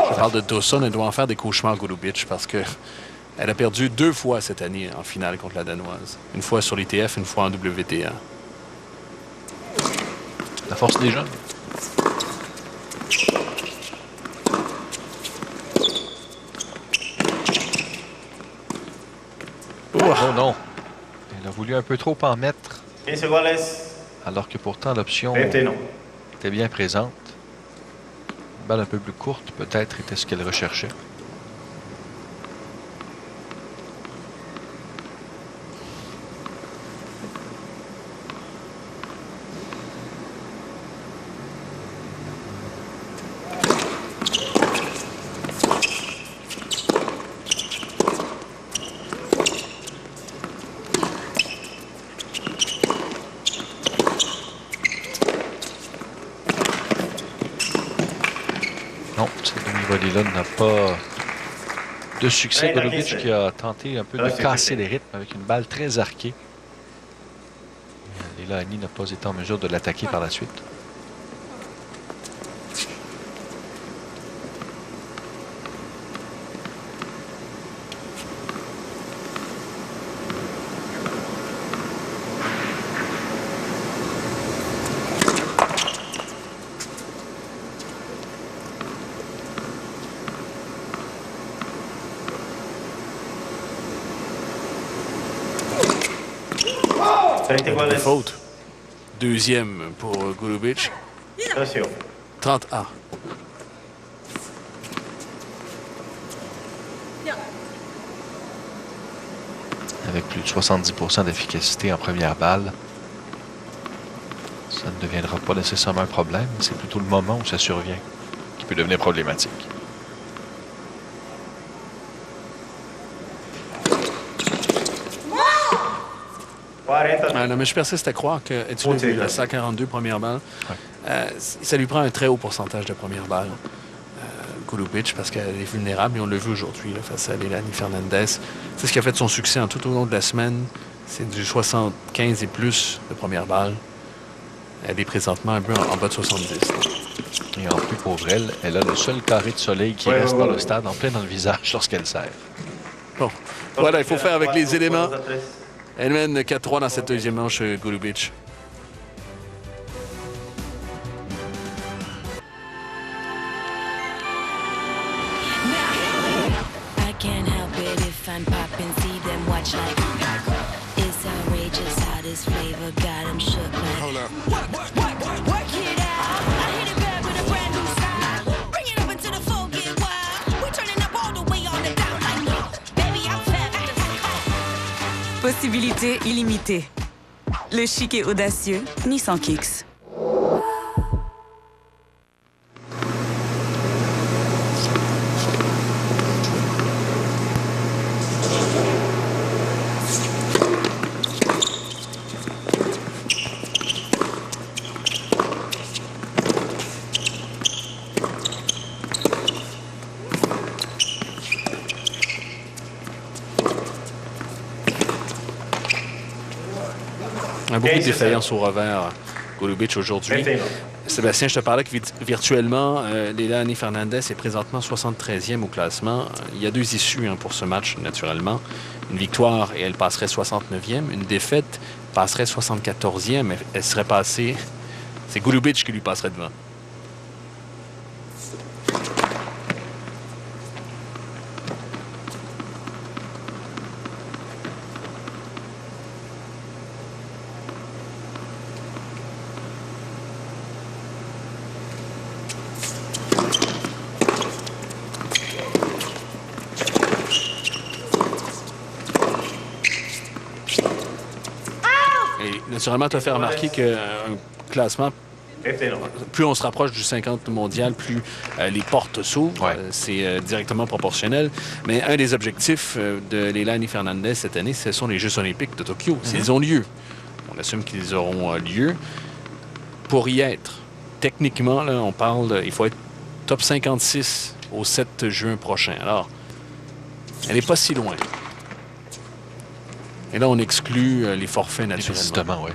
Je parle de Tauson, elle doit en faire des cauchemars Golubic parce que elle a perdu 2 fois cette année en finale contre la Danoise. Une fois sur l'ITF, une fois en WTA. La force des jeunes. Oh non. Elle a voulu un peu trop en mettre. Alors que pourtant l'option était bien présente. Une balle un peu plus courte, peut-être, était ce qu'elle recherchait. Non, cette demi-volée-là n'a pas de succès. Golubic qui a tenté un peu de casser les rythmes avec une balle très arquée. Leilani n'a pas été en mesure de l'attaquer par la suite. Faute. Deuxième pour Golubic. 30-A. Avec plus de 70% d'efficacité en première balle, ça ne deviendra pas nécessairement un problème. C'est plutôt le moment où ça survient qui peut devenir problématique. Non, mais je persiste à croire que tu l'as vu, la 142 première balle, ça lui prend un très haut pourcentage de première balle. Golubic, parce qu'elle est vulnérable et on l'a vu aujourd'hui face à Leilani Fernandez. C'est ce qui a fait son succès tout au long de la semaine. C'est du 75 et plus de première balle. Elle est présentement un peu en bas de 70. Et en plus, pour elle, elle a le seul carré de soleil qui reste dans le stade en plein dans le visage lorsqu'elle sert. Bon, voilà, il faut faire avec les éléments. Elle mène 4-3 dans cette deuxième manche, Golubic. Possibilités illimitées. Le chic et audacieux, Nissan Kicks. Beaucoup de défaillances au revers, Golubic, aujourd'hui. Sébastien, je te parlais que virtuellement, Leilani Fernandez est présentement 73e au classement. Il y a 2 issues pour ce match, naturellement. Une victoire et elle passerait 69e. Une défaite passerait 74e. Elle serait passée... C'est Golubic qui lui passerait devant. Naturellement, tu as fait remarquer qu'un classement, plus on se rapproche du 50 mondial, plus les portes s'ouvrent. Ouais. C'est directement proportionnel. Mais un des objectifs de Leilani Fernandez cette année, ce sont les Jeux olympiques de Tokyo. S'ils ont lieu, on assume qu'ils auront lieu. Pour y être, techniquement, là, on parle, il faut être top 56 au 7 juin prochain. Alors, elle n'est pas si loin. Et là, on exclut les forfaits, naturellement. Justement, oui.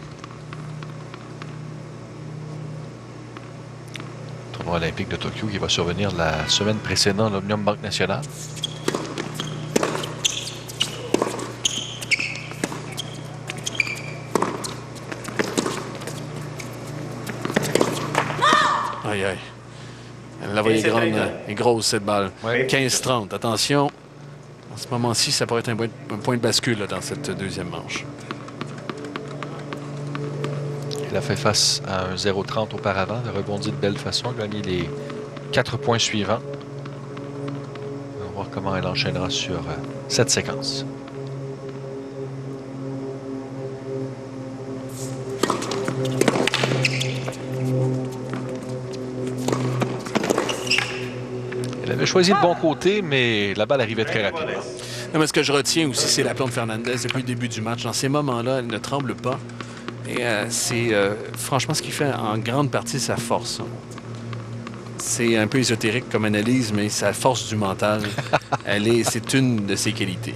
Tournoi olympique de Tokyo qui va survenir la semaine précédant l'Omnium Banque Nationale. Aïe, aïe. La voyez grande et grosse, cette balle. Ouais. 15-30. Attention. En ce moment-ci, ça pourrait être un point de bascule là, dans cette deuxième manche. Elle a fait face à un 0-30 auparavant. Elle a rebondi de belle façon, a gagné les 4 points suivants. On va voir comment elle enchaînera sur cette séquence. Elle avait choisi le bon côté, mais la balle arrivait très rapidement. Non, mais ce que je retiens aussi, c'est l'aplomb de Fernandez depuis le début du match. Dans ces moments-là, elle ne tremble pas. Et c'est franchement ce qui fait en grande partie sa force. C'est un peu ésotérique comme analyse, mais sa force du mental, c'est une de ses qualités.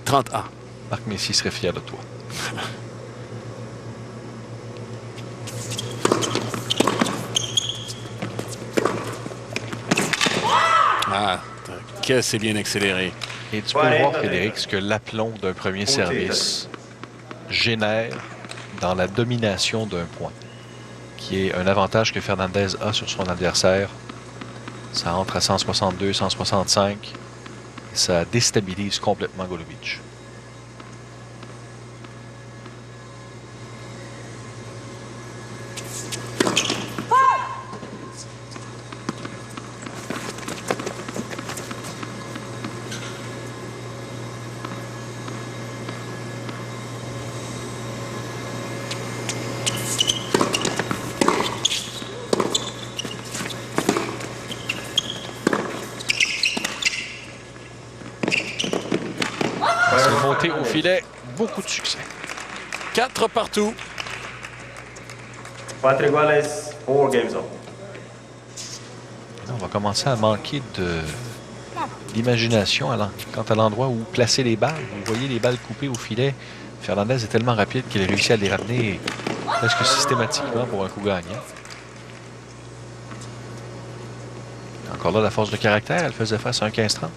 30A. Marc Messier serait fier de toi. Ah, que c'est bien accéléré. Et tu peux voir, Frédéric, ce que l'aplomb d'un premier service génère dans la domination d'un point, qui est un avantage que Fernandez a sur son adversaire. Ça entre à 162, 165. Et ça déstabilise complètement Golubic. Au filet, beaucoup de succès. 4 partout. 4 iguales, 4 games on. On va commencer à manquer d'imagination quant à l'endroit où placer les balles. Vous voyez les balles coupées au filet. Fernandez est tellement rapide qu'il a réussi à les ramener presque systématiquement pour un coup gagnant. Encore là, la force de caractère, elle faisait face à un 15-30.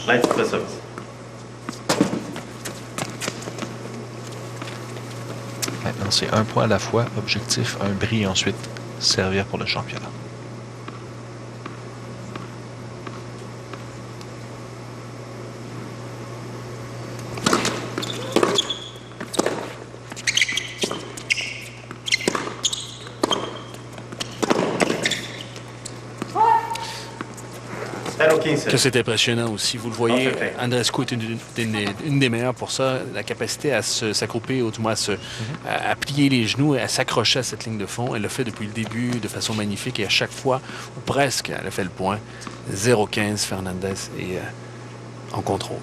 Light for service. Maintenant, c'est un point à la fois. Objectif, un bris ensuite. Servir pour le championnat. Que c'est impressionnant aussi. Vous le voyez, Andreescu est une des meilleures pour ça. La capacité à s'accrouper, ou du moins à plier les genoux et à s'accrocher à cette ligne de fond. Elle le fait depuis le début de façon magnifique et à chaque fois, ou presque, elle a fait le point. 0-15, Fernandez est en contrôle.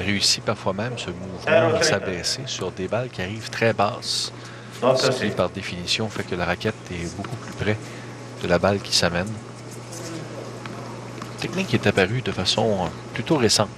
Réussit parfois même ce mouvement à s'abaisser sur des balles qui arrivent très basses. Ce qui, par définition, fait que la raquette est beaucoup plus près de la balle qui s'amène. Technique qui est apparue de façon plutôt récente.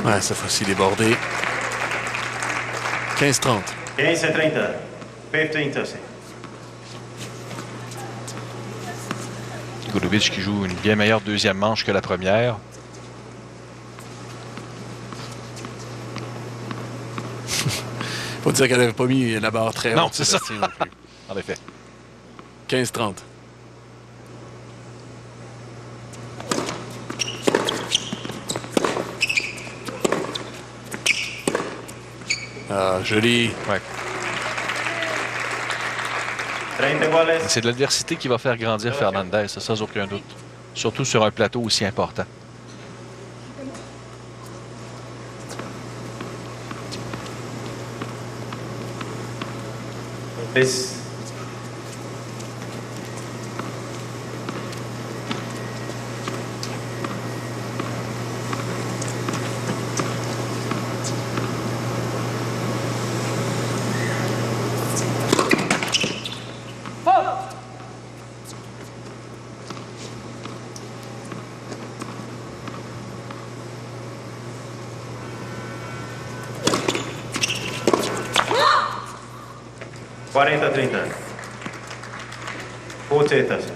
Ouais, cette fois-ci débordé. 15-30. 15-30. 15-30. Golubic qui joue une bien meilleure deuxième manche que la première. Faut dire qu'elle n'avait pas mis la barre très haute. Non, c'est ça. Non plus. En effet. 15-30. Ah, joli. Ouais. C'est de l'adversité qui va faire grandir Fernandez, ça sans aucun doute. Surtout sur un plateau aussi important. Please. $40-30. 48.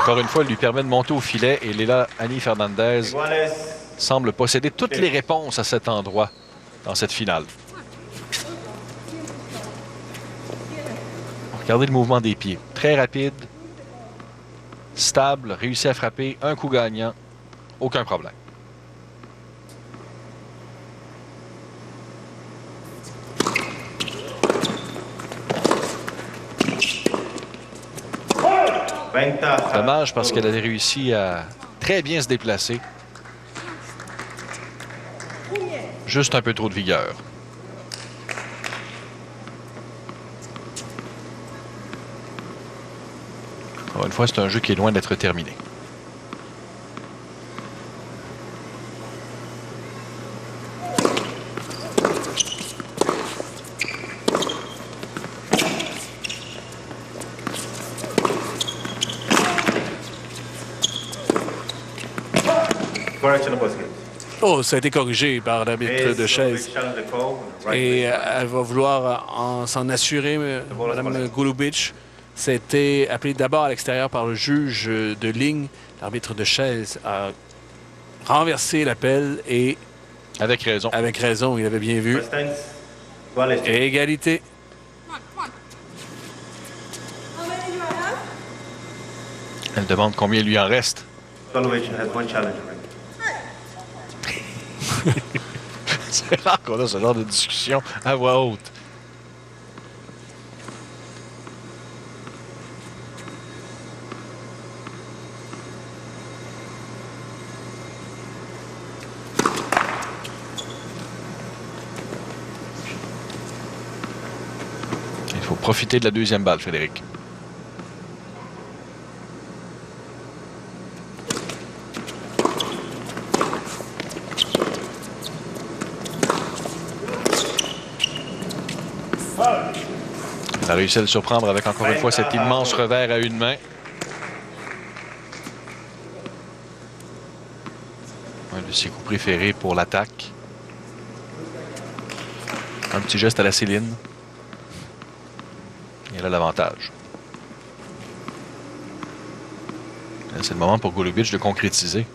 Encore une fois, elle lui permet de monter au filet et Leila Annie Fernandez semble posséder toutes les réponses à cet endroit dans cette finale. Regardez le mouvement des pieds. Très rapide, stable, réussit à frapper, un coup gagnant, aucun problème. Dommage parce qu'elle avait réussi à très bien se déplacer. Juste un peu trop de vigueur. Encore une fois, c'est un jeu qui est loin d'être terminé. Correction of basket. Oh, ça a été corrigé par l'arbitre de chaise. Et elle va vouloir s'en assurer, Mme Golubic. C'était appelé d'abord à l'extérieur par le juge de ligne. L'arbitre de chaise a renversé l'appel et... Avec raison. Avec raison, il avait bien vu. Et égalité. Elle demande combien il lui en reste. C'est rare qu'on a ce genre de discussion à voix haute. Il faut profiter de la deuxième balle, Frédéric. Elle a réussi à le surprendre avec encore une fois cet immense revers à une main. Un de ses coups préférés pour l'attaque. Un petit geste à la Céline. Et elle a l'avantage. C'est le moment pour Golubic de concrétiser.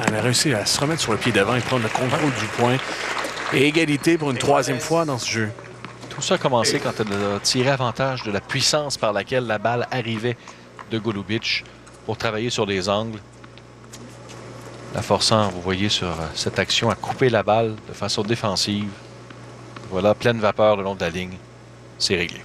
Elle a réussi à se remettre sur le pied d'avant et prendre le contrôle du point. Et égalité pour une troisième fois dans ce jeu. Tout ça a commencé quand elle a tiré avantage de la puissance par laquelle la balle arrivait de Golubic pour travailler sur les angles. La forçant, vous voyez, sur cette action à couper la balle de façon défensive. Voilà, pleine vapeur le long de la ligne. C'est réglé.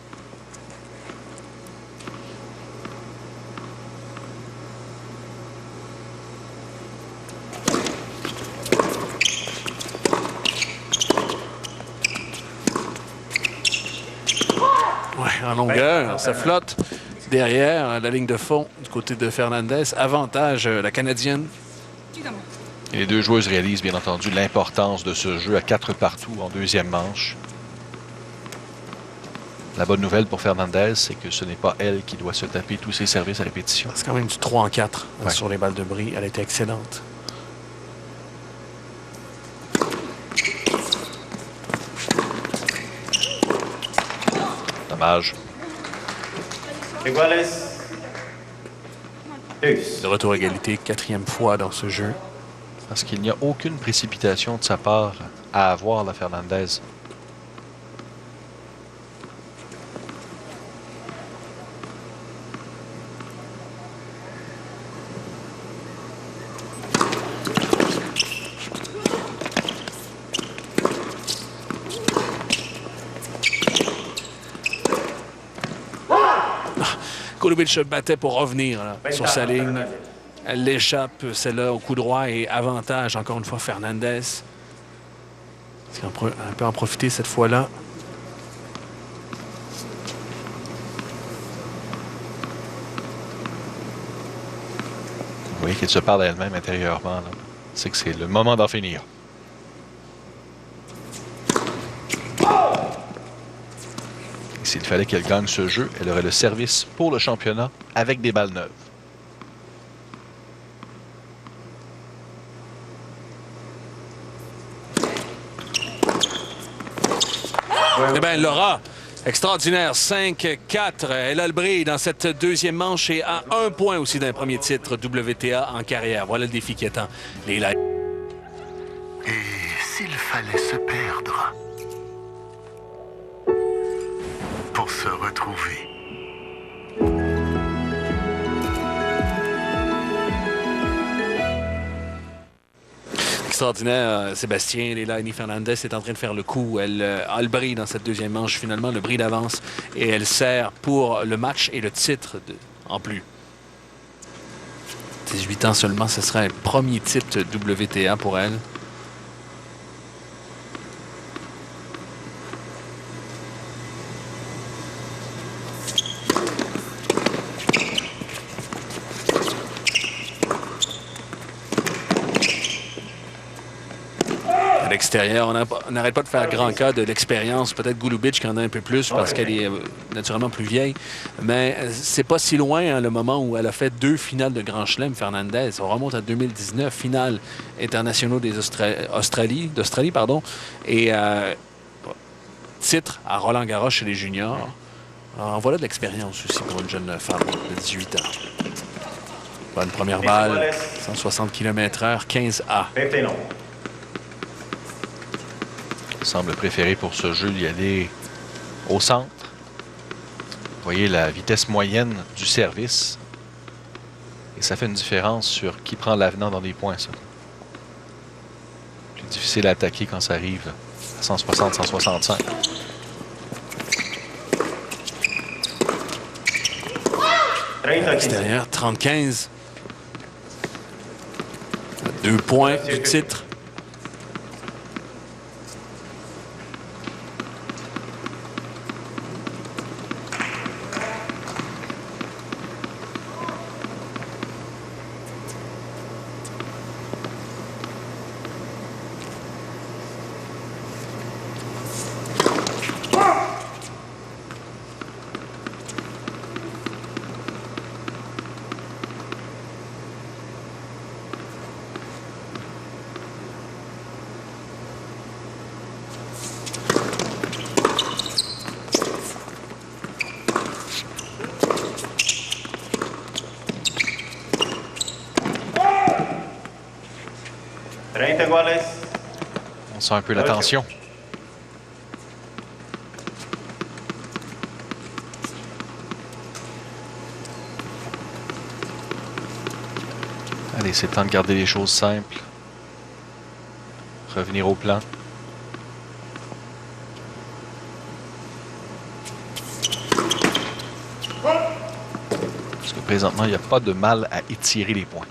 En longueur, ça flotte derrière la ligne de fond du côté de Fernandez. Avantage la Canadienne. Et les deux joueuses réalisent bien entendu l'importance de ce jeu à 4 partout en deuxième manche. La bonne nouvelle pour Fernandez, c'est que ce n'est pas elle qui doit se taper tous ses services à répétition. C'est quand même du 3 en 4 ouais. Sur les balles de bris. Elle était excellente. Dommage. De retour à égalité, 4e fois dans ce jeu. Parce qu'il n'y a aucune précipitation de sa part à avoir, la Fernandez. Golubic se battait pour revenir là, sur sa ligne. Elle l'échappe, celle-là, au coup droit et avantage, encore une fois, Fernandez. Elle peut en profiter cette fois-là. Vous voyez qu'elle se parle à elle-même intérieurement. C'est que c'est le moment d'en finir. S'il fallait qu'elle gagne ce jeu, elle aurait le service pour le championnat avec des balles neuves. Eh bien, Laura, extraordinaire, 5-4. Elle a le bris dans cette deuxième manche et à 1 point aussi d'un premier titre WTA en carrière. Voilà le défi qui attend les Lions. Et s'il fallait se perdre pour se retrouver. extraordinaire, Sébastien. Leilani Fernandez est en train de faire le coup. Elle a le bris dans cette deuxième manche, finalement, le bris d'avance. Et elle sert pour le match et le titre en plus. 18 ans seulement, ce serait un premier titre WTA pour elle. À l'extérieur, on n'arrête pas de faire grand cas de l'expérience. Peut-être Golubic qui en a un peu plus parce qu'elle est naturellement plus vieille. Mais c'est pas si loin, hein, le moment où elle a fait 2 finales de Grand Chelem, Fernandez. On remonte à 2019, finale internationaux d'Australie, et titre à Roland-Garros chez les juniors. Alors, voilà de l'expérience aussi pour une jeune femme de 18 ans. Bonne première balle, 160 km/h, 15A. Semble préférer pour ce jeu d'y aller au centre. Vous voyez la vitesse moyenne du service. Et ça fait une différence sur qui prend l'avenant dans des points, ça. Plus difficile à attaquer quand ça arrive à 160, 165. Extérieur, 30-15. 2 points du titre. On sent un peu la tension. Allez, c'est le temps de garder les choses simples. Revenir au plan. Parce que présentement, il n'y a pas de mal à étirer les points.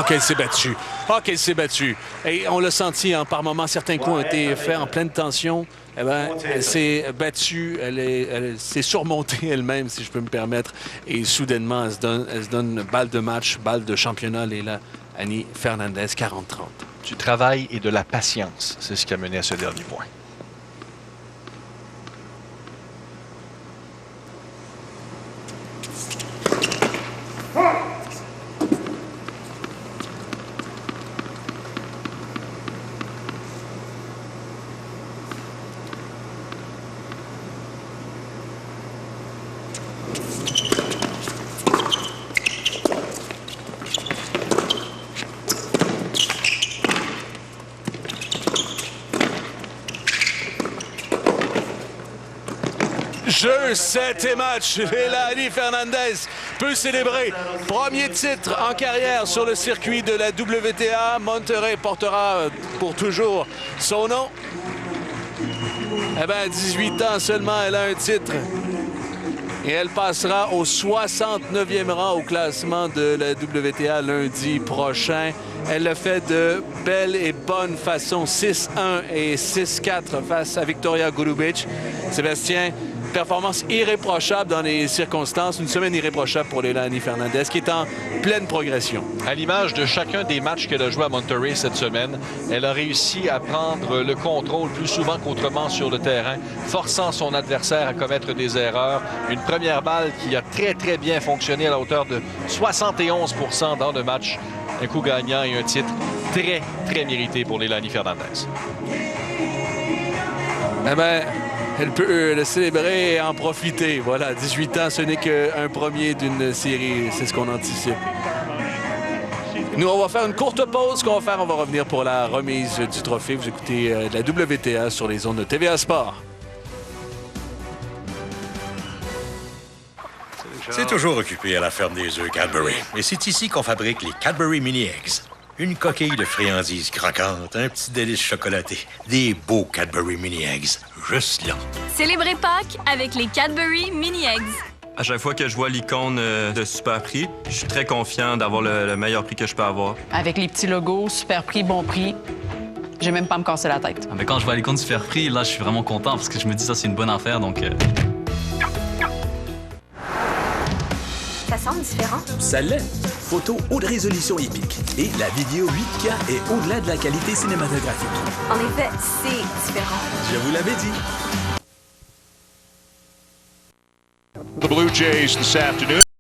qu'elle s'est battue. Ah, qu'elle s'est battue. Et on l'a senti, hein, par moments, certains coups ont été faits en pleine tension. Eh bien, elle s'est battue, elle s'est surmontée elle-même, si je peux me permettre. Et soudainement, elle se donne balle de match, balle de championnat, Leilani Fernandez, 40-30. Du travail et de la patience, c'est ce qui a mené à ce dernier point. Jeu, 7 et match. Leilani Fernandez peut célébrer. Premier titre en carrière sur le circuit de la WTA. Monterrey portera pour toujours son nom. Eh bien, 18 ans seulement, elle a un titre. Et elle passera au 69e rang au classement de la WTA lundi prochain. Elle le fait de belle et bonne façon. 6-1 et 6-4 face à Victoria Golubic. Sébastien, performance irréprochable dans les circonstances, une semaine irréprochable pour Leilani Fernandez qui est en pleine progression. À l'image de chacun des matchs qu'elle a joué à Monterrey cette semaine, elle a réussi à prendre le contrôle plus souvent qu'autrement sur le terrain, forçant son adversaire à commettre des erreurs. Une première balle qui a très bien fonctionné à la hauteur de 71% dans le match. Un coup gagnant et un titre très mérité pour Leilani Fernandez. Eh bien, elle peut le célébrer et en profiter. Voilà, 18 ans, ce n'est qu'un premier d'une série. C'est ce qu'on anticipe. Nous, on va faire une courte pause. Ce qu'on va faire, on va revenir pour la remise du trophée. Vous écoutez la WTA sur les ondes de TVA Sport. C'est toujours occupé à la ferme des œufs Cadbury. Et c'est ici qu'on fabrique les Cadbury Mini Eggs. Une coquille de friandises croquantes, un petit délice chocolaté. Des beaux Cadbury Mini Eggs, juste là. Célébrez Pâques avec les Cadbury Mini Eggs. À chaque fois que je vois l'icône de Super Prix, je suis très confiant d'avoir le meilleur prix que je peux avoir. Avec les petits logos, Super Prix, bon prix, j'ai même pas à me casser la tête. Mais quand je vois l'icône Super Prix, là, je suis vraiment content parce que je me dis ça, c'est une bonne affaire, donc... Ça semble différent. Ça l'est. Photo haute résolution épique. Et la vidéo 8K est au-delà de la qualité cinématographique. En effet, c'est différent. Je vous l'avais dit. The Blue Jays this afternoon